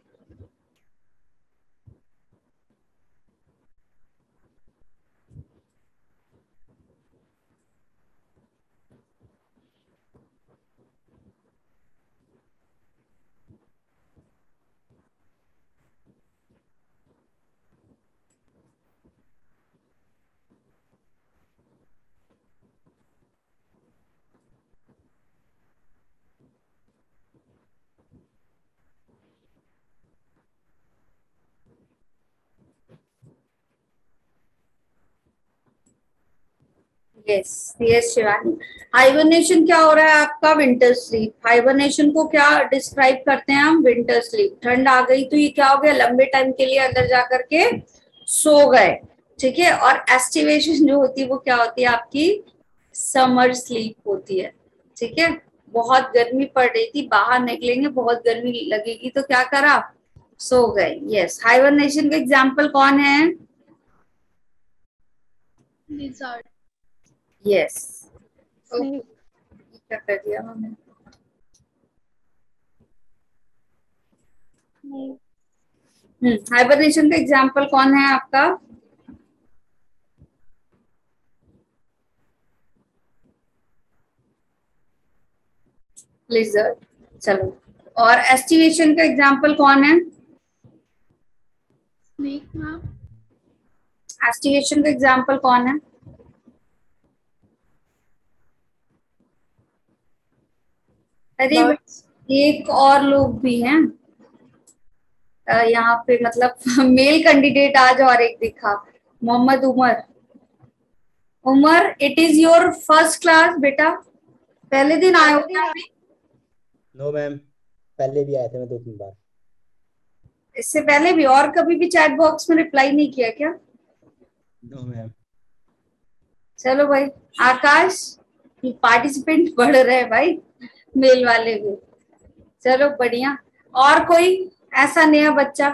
Yes yes Shivani. हाइबरनेशन क्या हो रहा है आपका? Winter sleep. हाइबरनेशन को क्या डिस्क्राइब करते हैं हम? Winter sleep. ठंड आ गई तो ये क्या हो गया? लंबे टाइम के लिए अंदर जा करके सो गए, ठीक है। और एस्टिवेशन जो होती है वो क्या होती है आपकी? समर स्लीप होती है, ठीक है। बहुत गर्मी पड़ रही थी, बाहर निकलेंगे बहुत गर्मी लगेगी तो क्या करा? सो गए। यस, हाइबरनेशन का एग्जाम्पल कौन है? लिजर्ड। यस। स्नेक। क्या कर दिया हमने? हाइबरनेशन का एग्जाम्पल कौन है आपका? लिजर्ड। चलो, और एस्टिवेशन का एग्जाम्पल कौन है? Snake ma'am. एस्टिवेशन का एग्जाम्पल कौन है? अरे बर्ड्स। एक और लोग भी हैं यहाँ पे, मतलब मेल कैंडिडेट आज और एक दिखा, Mohammad Umar. Umar, it is your first class बेटा, पहले दिन आए हो क्या अभी? नो मैम, पहले भी आए थे मैं 2-3 बार। इससे पहले भी? और कभी भी चैट बॉक्स में रिप्लाई नहीं किया क्या? No ma'am. चलो भाई, आकाश, पार्टिसिपेंट बढ़ रहे हैं भाई, मेल वाले भी। चलो बढ़िया। और कोई ऐसा नया बच्चा?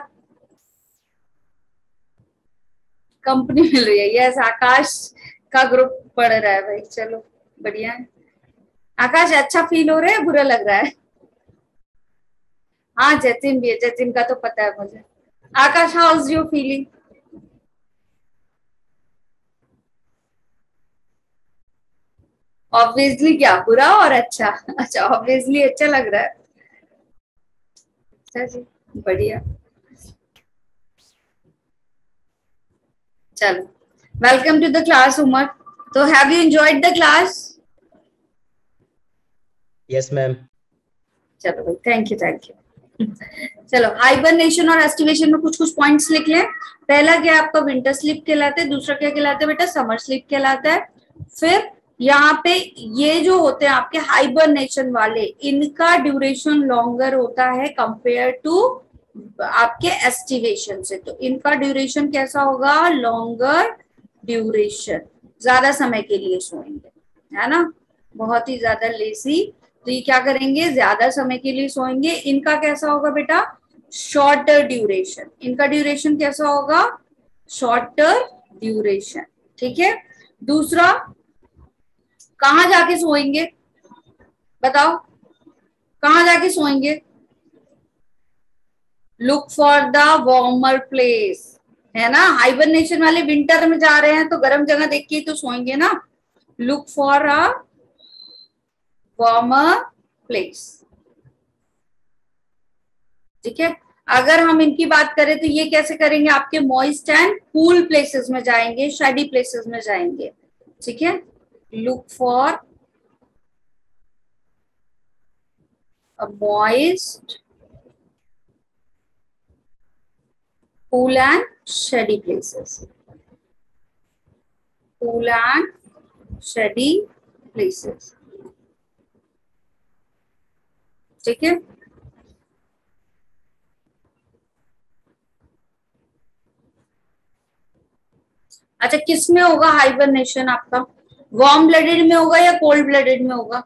कंपनी मिल रही है। यस, आकाश का ग्रुप पढ़ रहा है भाई, चलो बढ़िया है। आकाश, अच्छा फील हो रहा है, बुरा लग रहा है? हाँ, जतिन भी है, जतिन का तो पता है मुझे। Akash, how is your feeling? Obviously क्या, बुरा और अच्छा? अच्छा, ऑब्वियसली अच्छा लग रहा है। अच्छा जी, बढ़िया। चलो, welcome to the class Umar. तो have you enjoyed the class? Yes ma'am. चलो भाई, थैंक यू थैंक यू। चलो, हाइबरनेशन और एस्टिवेशन में कुछ कुछ पॉइंट्स लिख लें। पहला क्या आपका? विंटर स्लीप कहलाता है। दूसरा क्या कहलाता है बेटा? समर स्लीप कहलाता है। फिर यहाँ पे ये जो होते हैं आपके हाइबरनेशन वाले, इनका ड्यूरेशन लॉन्गर होता है कंपेयर टू आपके एस्टिवेशन से। तो इनका ड्यूरेशन कैसा होगा? लॉन्गर ड्यूरेशन, ज्यादा समय के लिए सोएंगे, है ना। बहुत ही ज्यादा लेजी, तो ये क्या करेंगे? ज्यादा समय के लिए सोएंगे। इनका कैसा होगा बेटा? Shorter duration. इनका ड्यूरेशन कैसा होगा? शॉर्टर ड्यूरेशन, ठीक है। दूसरा, कहाँ जाके सोएंगे? बताओ, कहाँ जाके सोएंगे? Look for the warmer place, है ना। हाइबरनेशन वाले विंटर में जा रहे हैं तो गर्म जगह देख के तो सोएंगे ना। Look for a warmer place, ठीक है। अगर हम इनकी बात करें तो ये कैसे करेंगे? आपके मॉइस्ट एंड कूल प्लेसेस में जाएंगे, शेडी प्लेसेस में जाएंगे, ठीक है। Look for a moist, cool and shady places, cool and shady places, ठीक है। अच्छा, किस में होगा हाइबरनेशन आपका? वार्म ब्लडेड में होगा या कोल्ड ब्लडेड में होगा?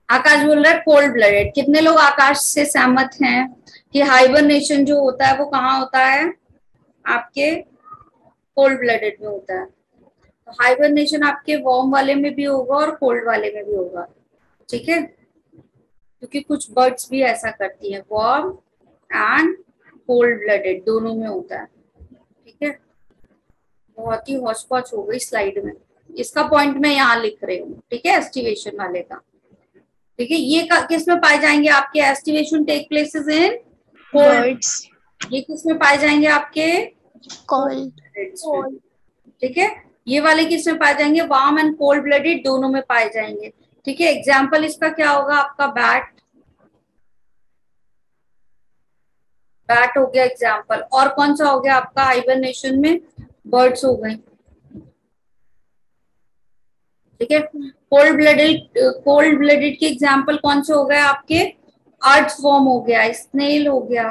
आकाश बोल रहा है कोल्ड ब्लडेड। कितने लोग आकाश से सहमत हैं कि हाइबरनेशन जो होता है वो कहाँ होता है? आपके कोल्ड ब्लडेड में होता है। तो हाइबरनेशन आपके वार्म वाले में भी होगा और कोल्ड वाले में भी होगा, ठीक है। क्योंकि कुछ बर्ड्स भी ऐसा करती हैं, वार्म एंड कोल्ड ब्लडेड दोनों में होता है, ठीक है। बहुत ही हौच पौच हो गई स्लाइड में। इसका पॉइंट मैं यहाँ लिख रही हूँ, ठीक है, एस्टिवेशन वाले का, ठीक है। ये किस में पाए जाएंगे आपके? Aestivation take places in cold. Birds. ये किस में पाए जाएंगे आपके? कोल्ड। ठीक है। ये वाले किस में पाए जाएंगे? वार्म एंड कोल्ड ब्लडेड दोनों में पाए जाएंगे, ठीक है। एग्जाम्पल इसका क्या होगा आपका? बैट, बैट हो गया एग्जाम्पल। और कौन सा हो गया आपका हाइबरनेशन में? बर्ड्स हो गए। ठीक है। कोल्ड ब्लडेड के एग्जाम्पल कौन से हो गए आपके? अर्थवर्म हो गया, स्नेल हो गया,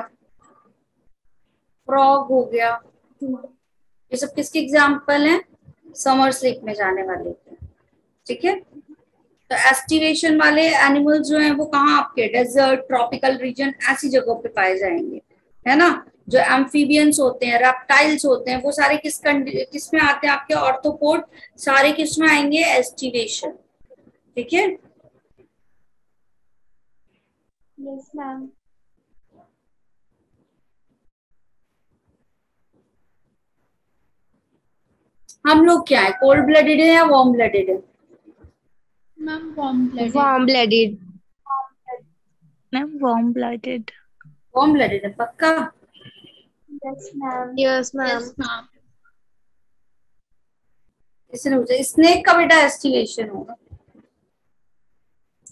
फ्रॉग हो गया। ये सब किसके एग्जाम्पल हैं? समर स्लीप में जाने वाले। ठीक है। तो एस्टिवेशन वाले एनिमल्स जो हैं वो कहाँ आपके डेजर्ट, ट्रॉपिकल रीजन ऐसी जगहों पे पाए जाएंगे, है ना। जो एम्फीबियंस होते हैं, रेप्टाइल्स होते हैं, वो सारे किस में आते हैं आपके? ऑर्थोपोड। सारे किस में आएंगे? एस्टिवेशन। ठीक है। Yes ma'am. हम लोग क्या है, कोल्ड ब्लडेड है या वार्म ब्लडेड है? Ma'am warm blooded. Warm blooded ma'am, warm blooded. Warm blooded है पक्का? Yes ma'am. Yes ma'am. Yes ma'am. इसने पूछा स्नेक का बेटा एस्टिवेशन होगा।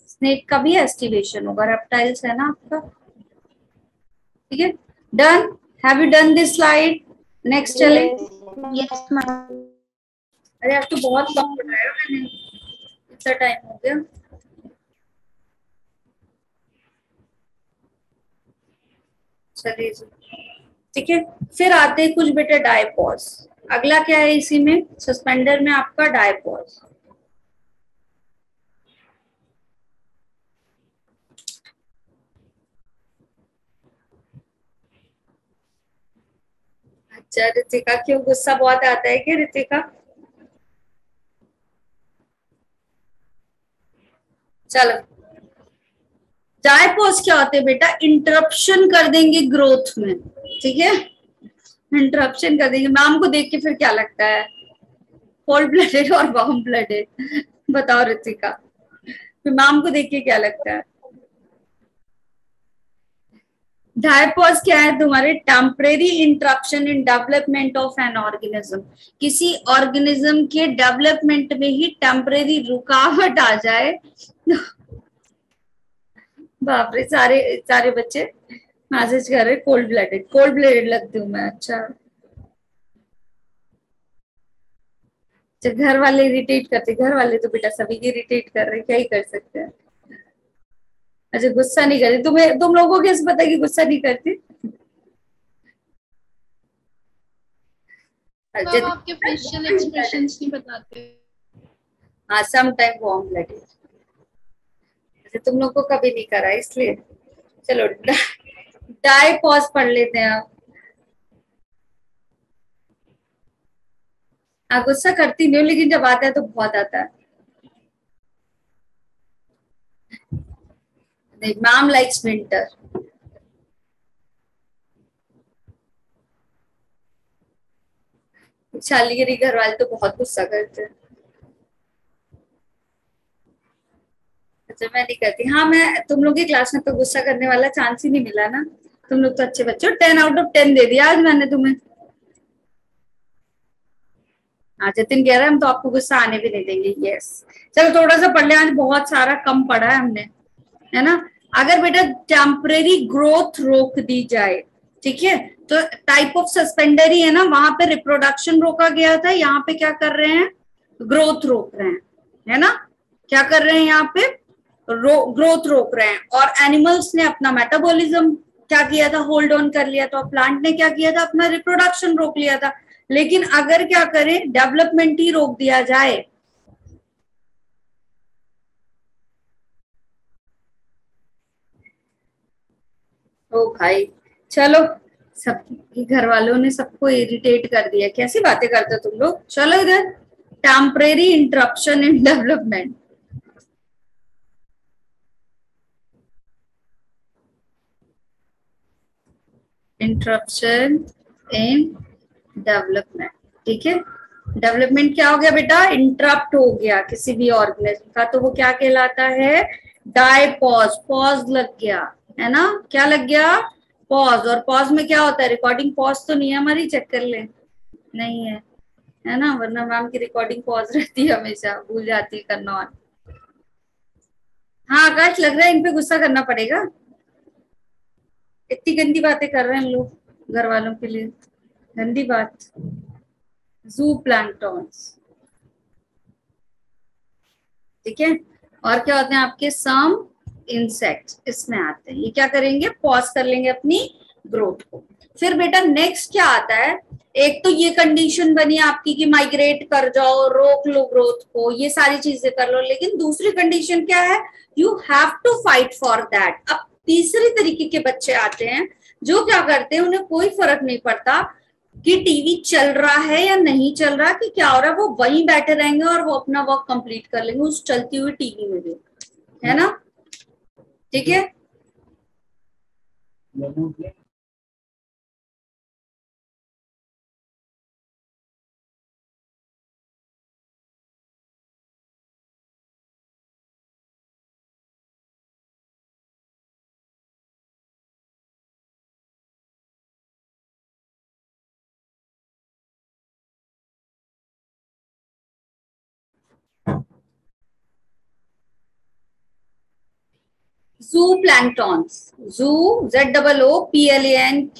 स्नेक का भी एस्टिवेशन होगा, रेप्टाइल्स है ना आपका। ठीक है। Done. Have you done this slide? Next चले। Yes ma'am. अरे आज तो बहुत कम पढ़ाया मैंने, इतना टाइम हो गया। चलिए जी। ठीक है। फिर आते हैं कुछ बेटे डायपॉज। अगला क्या है इसी में सस्पेंडर में आपका? डायपॉज। अच्छा ऋतिका, क्यों गुस्सा बहुत आता है क्या ऋतिका? चलो, डायपॉज क्या होते हैं बेटा? इंटरप्शन कर देंगे ग्रोथ में। ठीक है, इंटरप्शन कर देंगे। मैम को देख के फिर क्या लगता है, कोल्ड ब्लडेड और वार्म ब्लडेड? बताओ ऋतिका, फिर मैम को देख के क्या लगता है? डायपॉज क्या है तुम्हारे? Temporary interruption in development of an organism. किसी ऑर्गेनिज्म के डेवलपमेंट में ही टेम्परेरी रुकावट आ जाए। बाप रे, सारे सारे बच्चे मैसेज कर रहे कोल्ड ब्लडेड। कोल्ड ब्लडेड लगती हूँ मैं? अच्छा, घर वाले इरिटेट करते। घर वाले तो बेटा सभी इरिटेट कर रहे, क्या ही कर सकते हैं। अच्छा, गुस्सा नहीं करती तुम्हें? तुम लोगों को कैसे पता कि गुस्सा नहीं करती? मैम आपके फेशियल एक्सप्रेशंस नहीं बताते। हाँ, सम टाइम वार्म ब्लडेड। अच्छा, तुम लोग को कभी नहीं करा इसलिए। चलो डायपॉज पढ़ लेते हैं आप। हाँ, गुस्सा करती नहीं हूँ, लेकिन जब आता है तो बहुत आता है। Ma'am likes winter. शालीगिरी घर वाले तो बहुत गुस्सा करते हैं। अच्छा, मैं नहीं करती। हाँ, मैं तुम लोग की क्लास में तो गुस्सा करने वाला चांस ही नहीं मिला ना। तुम लोग तो अच्छे बच्चे हो। 10 आउट ऑफ 10 दे दिया आज मैंने तुम्हें। हाँ, जतिन कह रहा है हम तो आपको गुस्सा आने भी नहीं देंगे। यस, चलो थोड़ा सा पढ़ ले, आज बहुत सारा कम पढ़ा है हमने, है ना। अगर बेटा टेम्परेरी ग्रोथ रोक दी जाए, ठीक है, तो टाइप ऑफ सस्पेंडर ही है ना। वहां पे रिप्रोडक्शन रोका गया था, यहाँ पे क्या कर रहे हैं? ग्रोथ रोक रहे हैं, है ना। क्या कर रहे हैं यहाँ पे? ग्रोथ रोक रहे हैं। और एनिमल्स ने अपना मेटाबॉलिज्म क्या किया था? होल्ड ऑन कर लिया था। प्लांट ने क्या किया था? अपना रिप्रोडक्शन रोक लिया था। लेकिन अगर क्या करें, डेवलपमेंट ही रोक दिया जाए, तो भाई चलो, सब घर वालों ने सबको इरिटेट कर दिया। कैसी बातें करते हो तुम लोग। चलो इधर, temporary interruption in development. Interruption in development, ठीक है। डेवलपमेंट क्या हो गया बेटा? इंटरप्ट हो गया किसी भी ऑर्गेनिज्म का, तो वो क्या कहलाता है? डायपॉज। पॉज लग गया, है ना। क्या लग गया? पॉज। और पॉज में क्या होता है? रिकॉर्डिंग पॉज तो नहीं है हमारी, चेक कर ले। नहीं है, है ना, वरना मैम की रिकॉर्डिंग पॉज रहती है हमेशा, भूल जाती है करना ऑन। हाँ आकाश, लग रहा है इन पे गुस्सा करना पड़ेगा। इतनी गंदी बातें कर रहे हैं लोग घर वालों के लिए, गंदी बात। जू प्लैंक्टॉन्स, ठीक है। और क्या होते हैं आपके, सम इंसेक्ट्स इसमें आते हैं। ये क्या करेंगे, पॉज कर लेंगे अपनी ग्रोथ को। फिर बेटा नेक्स्ट क्या आता है, एक तो ये कंडीशन बनी आपकी कि माइग्रेट कर जाओ, रोक लो ग्रोथ को, ये सारी चीजें कर लो, लेकिन दूसरी कंडीशन क्या है, you have to fight for that. अब तीसरी तरीके के बच्चे आते हैं जो क्या करते हैं, उन्हें कोई फर्क नहीं पड़ता कि टीवी चल रहा है या नहीं चल रहा, कि क्या हो रहा है, वो वहीं बैठे रहेंगे और वो अपना वर्क कंप्लीट कर लेंगे उस चलती हुई टीवी में भी, है ना, ठीक है। जू प्लैंक्टॉन्स, जू ZOOPLANKTONS,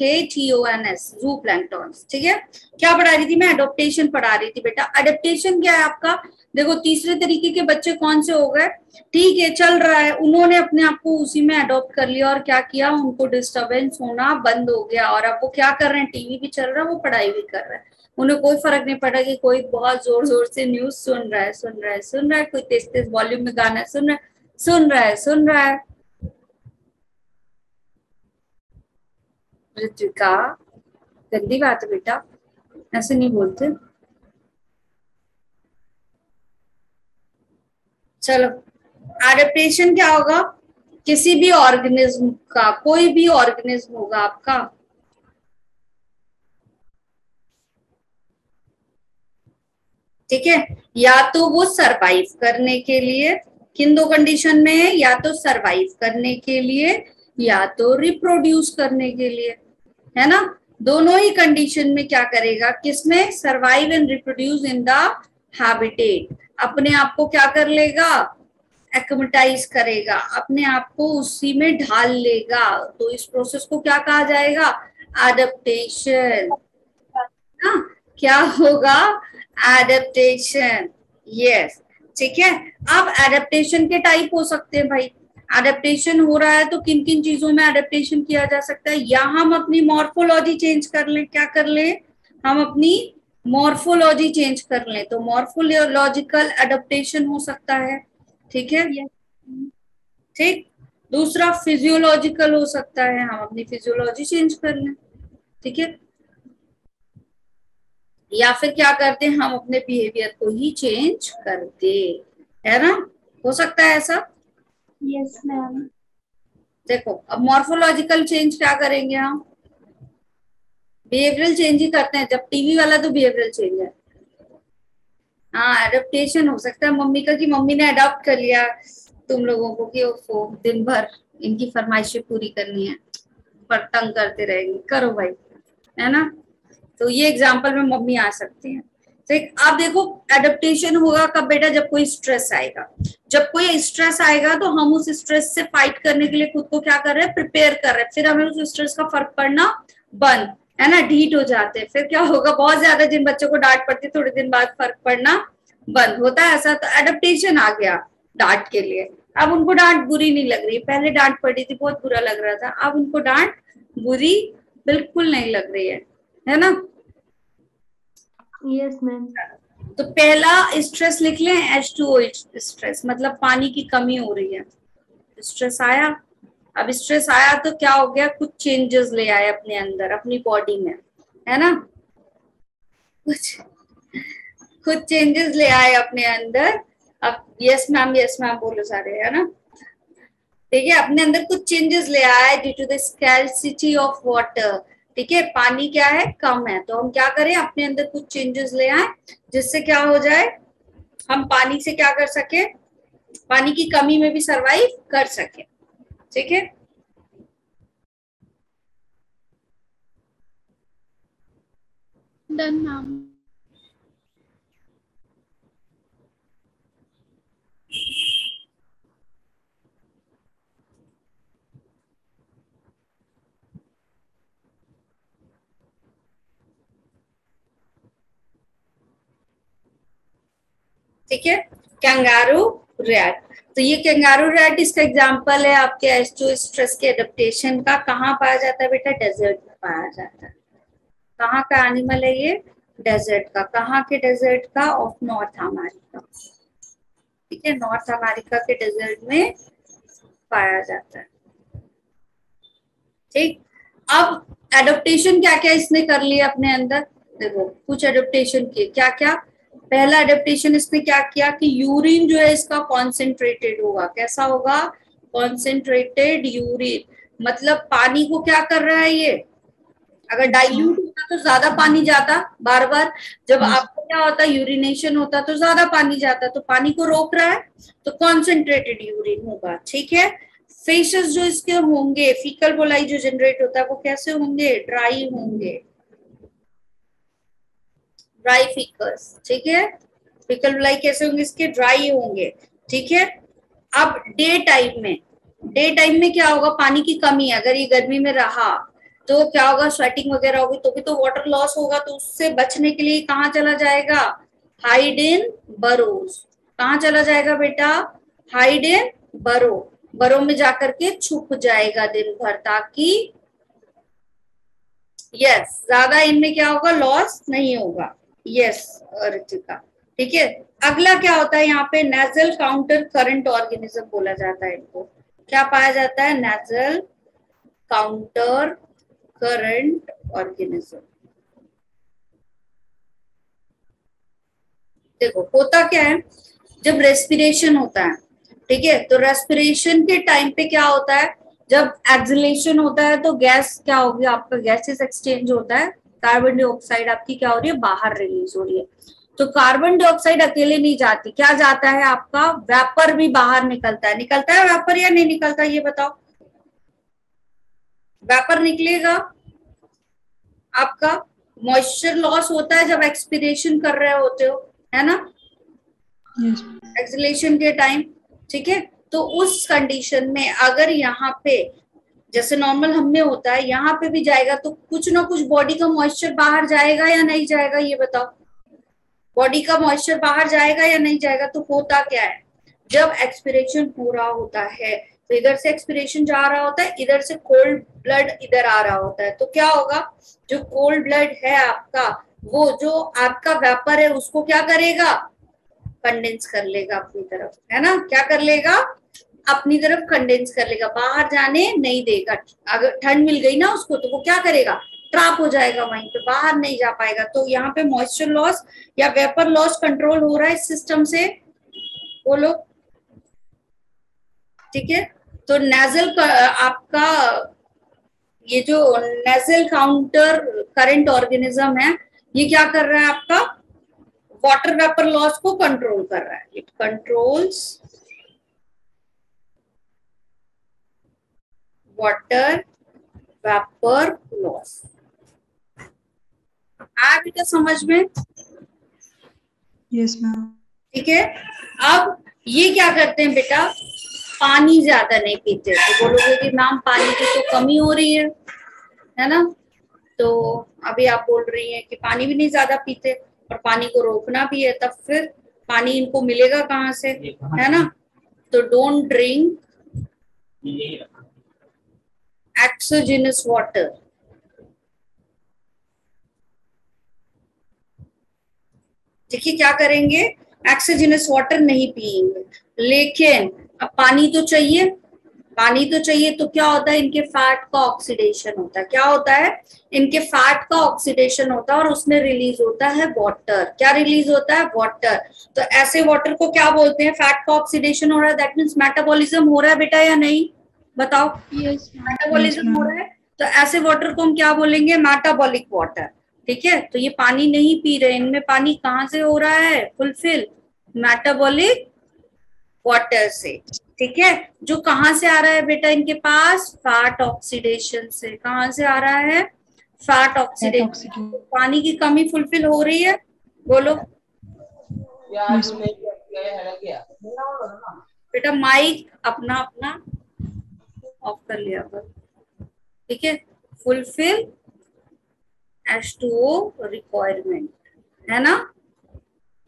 जू प्लैंक्टॉन्स, ठीक है। क्या पढ़ा रही थी मैं, अडोप्टेशन पढ़ा रही थी बेटा। अडोप्टेशन क्या है आपका, देखो तीसरे तरीके के बच्चे कौन से हो गए, ठीक है, चल रहा है, उन्होंने अपने आप को उसी में अडॉप्ट कर लिया और क्या किया, उनको डिस्टरबेंस होना बंद हो गया और अब वो क्या कर रहे हैं, टीवी भी चल रहा है, वो पढ़ाई भी कर रहा है, उन्हें कोई फर्क नहीं पड़ा कि कोई बहुत जोर जोर से न्यूज सुन रहा है, कोई तेज तेज वॉल्यूम में गाना सुन रहा है। ऋत्विका, गंदी बात है बेटा, ऐसे नहीं बोलते। चलो, एडेप्टेशन क्या होगा, किसी भी ऑर्गेनिज्म का, कोई भी ऑर्गेनिज्म होगा आपका, ठीक है, या तो वो सरवाइव करने के लिए, किन दो कंडीशन में है, या तो सरवाइव करने के लिए या तो रिप्रोड्यूस करने के लिए, है ना, दोनों ही कंडीशन में क्या करेगा, किसमें, survive and reproduce in the habitat, अपने आप को क्या कर लेगा, एक्मेटाइज करेगा, अपने आप को उसी में ढाल लेगा, तो इस प्रोसेस को क्या कहा जाएगा, एडेप्टेशन। हाँ, क्या होगा, एडेप्टेशन, यस, ठीक है। अब एडेप्टेशन के टाइप हो सकते हैं भाई, एडेप्टेशन हो रहा है तो किन किन चीजों में एडेप्टेशन किया जा सकता है, या हम अपनी मॉर्फोलॉजी चेंज कर लें, क्या कर लें, हम अपनी मॉर्फोलॉजी चेंज कर लें, तो मॉर्फोलॉजिकल एडेप्टेशन हो सकता है, ठीक है, ठीक। दूसरा फिजियोलॉजिकल हो सकता है, हम अपनी फिजियोलॉजी चेंज कर लें, ठीक है, या फिर क्या करते हैं, हम अपने बिहेवियर को ही चेंज करते, है ना, हो सकता है ऐसा। Yes ma'am. देखो अब मॉर्फोलॉजिकल चेंज क्या करेंगे हम, बिहेवियरल चेंज ही करते हैं, जब टीवी वाला तो बिहेवियरल चेंज है। हाँ, एडेप्टेशन हो सकता है मम्मी का, कि मम्मी ने अडॉप्ट कर लिया तुम लोगों को, कि ओफो दिन भर इनकी फरमाइशें पूरी करनी है, पर तंग करते रहेंगे, करो भाई, है ना, तो ये एग्जाम्पल में मम्मी आ सकती है। ठीक, आप देखो एडेप्टेशन होगा कब बेटा, जब कोई स्ट्रेस आएगा, जब कोई स्ट्रेस आएगा तो हम उस स्ट्रेस से फाइट करने के लिए खुद को क्या कर रहे हैं, प्रिपेयर कर रहे हैं, फिर हमें उस स्ट्रेस का फर्क पड़ना बंद, है ना, ढीठ हो जाते हैं, फिर क्या होगा, बहुत ज्यादा जिन बच्चों को डांट पड़ती है थोड़े दिन बाद फर्क पड़ना बंद होता है, ऐसा तो एडेप्टेशन आ गया डांट के लिए। अब उनको डांट बुरी नहीं लग रही, पहले डांट पड़ी थी बहुत बुरा लग रहा था, अब उनको डांट बुरी बिल्कुल नहीं लग रही है ना। Yes ma'am. तो पहला स्ट्रेस लिख लें, H2O स्ट्रेस, मतलब पानी की कमी हो रही है, स्ट्रेस आया। अब स्ट्रेस आया तो क्या हो गया, कुछ चेंजेस ले आए अपने अंदर, अपनी बॉडी में, है ना, कुछ चेंजेस ले आए अपने अंदर। अब यस मैम बोलो सारे, है ना, ठीक है, अपने अंदर कुछ चेंजेस ले आए due to the scarcity of water, ठीक है, पानी क्या है, कम है, तो हम क्या करें, अपने अंदर कुछ चेंजेस ले आए जिससे क्या हो जाए, हम पानी से क्या कर सके, पानी की कमी में भी सरवाइव कर सके, ठीक है। Done ma'am. ठीक है, कैंगारू रैट। तो ये कैंगारू रैट इसका एग्जांपल है आपके H2 स्ट्रेस के एडेप्टेशन का। कहाँ पाया जाता है बेटा? डेजर्ट में पाया जाता है। कहाँ का एनिमल है ये? डेजर्ट का। कहाँ के डेजर्ट का? Of north America. ठीक है, नॉर्थ अमेरिका के डेजर्ट में पाया जाता है। ठीक, अब एडेप्टेशन क्या क्या इसने कर लिया अपने अंदर? देखो कुछ एडेप्टेशन किए, क्या क्या? पहला एडेप्टेशन इसने क्या किया कि यूरिन जो है इसका कॉन्सेंट्रेटेड होगा। कैसा होगा? Concentrated urine. मतलब पानी को क्या कर रहा है ये? अगर डाइल्यूट होता तो ज्यादा पानी जाता, बार बार जब आपको क्या होता है यूरिनेशन होता तो ज्यादा पानी जाता, तो पानी को रोक रहा है तो कॉन्सेंट्रेटेड यूरिन होगा। ठीक है, फेसेस जो इसके होंगे, फीकल बोलाई जो जनरेट होता है वो कैसे होंगे? ड्राई होंगे, ड्राई फीकल्स। ठीक है, फीकल बोलाई कैसे होंगे इसके? ड्राई होंगे। ठीक है, अब डे टाइम में क्या होगा? पानी की कमी, अगर ये गर्मी में रहा तो क्या होगा? स्वेटिंग वगैरह होगी तो भी तो वाटर लॉस होगा। तो उससे बचने के लिए कहाँ चला जाएगा? Hide in burrows. कहाँ चला जाएगा बेटा? हाइड इन बरो। बरो में जाकर के छुप जाएगा दिन भर, ताकि यस ज्यादा इनमें क्या होगा? लॉस नहीं होगा। यस रितिका, ठीक है। अगला क्या होता है यहाँ पे? नेजल काउंटर करंट ऑर्गेनिज्म बोला जाता है इनको। क्या पाया जाता है? Nasal counter current organism. देखो होता क्या है, जब रेस्पिरेशन होता है, ठीक है, तो रेस्पिरेशन के टाइम पे क्या होता है? जब एक्सलेशन होता है तो गैस क्या होगी? आपका गैसेस एक्सचेंज होता है, कार्बन डाइऑक्साइड आपकी क्या हो रही है? बाहर रिलीज हो रही है। तो कार्बन डाइऑक्साइड अकेले नहीं जाती, क्या जाता है? आपका वेपर भी बाहर निकलता है। निकलता है वेपर या नहीं निकलता? ये बताओ। वेपर निकलेगा। आपका मॉइस्चर लॉस होता है जब एक्सपिरेशन कर रहे होते हो, है ना, एक्सलेशन के टाइम। ठीक है, तो उस कंडीशन में अगर यहाँ पे जैसे नॉर्मल हमने होता है, यहाँ पे भी जाएगा तो कुछ ना कुछ बॉडी का मॉइस्चर बाहर जाएगा या नहीं जाएगा? ये बताओ। बॉडी का मॉइस्चर बाहर जाएगा या नहीं जाएगा? तो होता क्या है, जब एक्सपिरेशन हो रहा होता है तो इधर से एक्सपिरेशन जा रहा होता है, इधर से कोल्ड ब्लड इधर आ रहा होता है। तो क्या होगा? जो कोल्ड ब्लड है आपका, वो जो आपका वेपर है उसको क्या करेगा? कंडेंस कर लेगा अपनी तरफ, है ना। क्या कर लेगा? अपनी तरफ कंडेंस कर लेगा, बाहर जाने नहीं देगा। अगर ठंड मिल गई ना उसको तो वो क्या करेगा? ट्रैप हो जाएगा वहीं पे, बाहर नहीं जा पाएगा। तो यहाँ पे मॉइस्चर लॉस या वेपर लॉस कंट्रोल हो रहा है इस सिस्टम से, बोलो। ठीक है, तो नेजल आपका ये जो नेजल काउंटर करंट ऑर्गेनिज्म है, ये क्या कर रहा है? आपका वाटर वेपर लॉस को कंट्रोल कर रहा है। It controls water vapour loss. आ बेटा समझ में? Yes ma'am. ठीक है, अब ये क्या करते हैं बेटा? पानी ज्यादा नहीं पीते। तो बोलोगे कि मैम पानी की तो कमी हो रही है ना। तो अभी आप बोल रही हैं कि पानी भी नहीं ज्यादा पीते और पानी को रोकना भी है, तब फिर पानी इनको मिलेगा कहाँ से, है ना। तो डोंट ड्रिंक एक्सोजिनस वाटर। देखिए क्या करेंगे? एक्सोजिनस वाटर नहीं पिएंगे, लेकिन अब पानी तो चाहिए। पानी तो चाहिए तो क्या होता है? इनके फैट का ऑक्सीडेशन होता है। क्या होता है? इनके फैट का ऑक्सीडेशन होता है और उसमें रिलीज होता है वाटर। क्या रिलीज होता है? वाटर। तो ऐसे वाटर को क्या बोलते हैं? फैट का ऑक्सीडेशन हो रहा है, दैट मीन्स मेटाबॉलिज्म हो रहा है बेटा या नहीं? बताओ। यस मेटाबॉलिज्म हो रहा है, तो ऐसे वाटर को हम क्या बोलेंगे? Metabolic water. ठीक है, तो ये पानी नहीं पी रहे, इनमें पानी कहाँ से हो रहा है फुलफिल? मेटाबॉलिक वाटर से। ठीक है, जो कहाँ से आ रहा है बेटा इनके पास? फैट ऑक्सीडेशन से। कहाँ से आ रहा है? Fat oxidation. पानी की कमी फुलफिल हो रही है, बोलो। बेटा माइक अपना अपना ऑफ कर लिया कर। ठीक है, फुलफिल H2O रिक्वायरमेंट, है ना।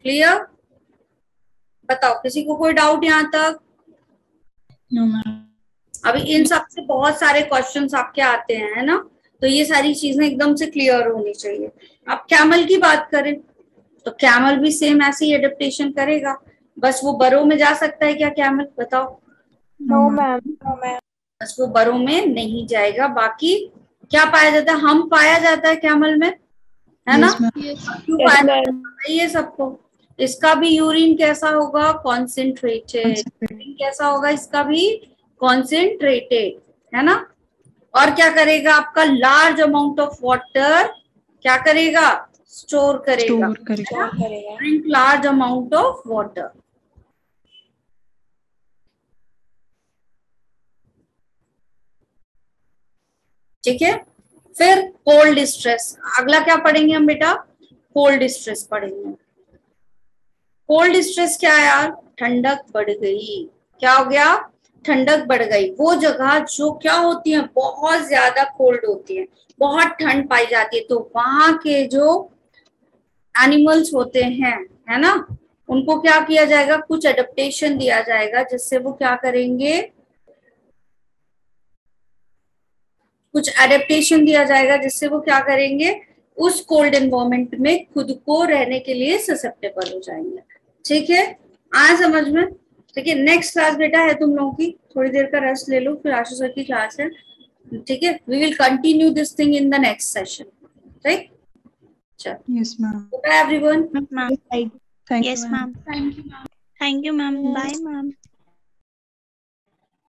क्लियर? बताओ, किसी को कोई डाउट यहाँ तक? No ma'am. अभी इन सब से बहुत सारे क्वेश्चंस आपके आते हैं, है ना, तो ये सारी चीजें एकदम से क्लियर होनी चाहिए। अब कैमल की बात करें तो कैमल भी सेम ऐसे ही एडेप्टेशन करेगा, बस वो बरो में जा सकता है क्या कैमल? बताओ। No ma'am. बस वो बरो में नहीं जाएगा, बाकी क्या पाया जाता है? हम पाया जाता है कैमल में, है ना? क्यों पाया जाता है ये सबको? इसका भी यूरिन कैसा होगा? कॉन्सेंट्रेटेड। यूरिन कैसा होगा? इसका भी कॉन्सेंट्रेटेड, है ना? और क्या करेगा? आपका लार्ज अमाउंट ऑफ वाटर क्या करेगा? स्टोर करेगा। Drink large amount of water. ठीक है, फिर कोल्ड स्ट्रेस। अगला क्या पढ़ेंगे हम बेटा? कोल्ड स्ट्रेस पढ़ेंगे। कोल्ड स्ट्रेस क्या है यार? ठंडक बढ़ गई। क्या हो गया? ठंडक बढ़ गई। वो जगह जो क्या होती है, बहुत ज्यादा कोल्ड होती है, बहुत ठंड पाई जाती है, तो वहां के जो एनिमल्स होते हैं, है ना, उनको क्या किया जाएगा? कुछ एडेप्टेशन दिया जाएगा जिससे वो क्या करेंगे? कुछ एडेप्टेशन दिया जाएगा जिससे वो क्या करेंगे? उस कोल्ड एनवायरनमेंट में खुद को रहने के लिए ससेप्टेबल हो जाएंगे। ठीक है, आया समझ में? ठीक है, नेक्स्ट क्लास बेटा है तुम लोगों की, थोड़ी देर का रेस्ट ले लो, फिर आशु सर की क्लास है। ठीक है, we will continue this thing in the next session. ठीक, चलो, yes ma'am. Bye everyone. Ma'am. Thank Yes, you ma'am. Thank you, ma'am. Thank you, ma'am. Bye, ma'am.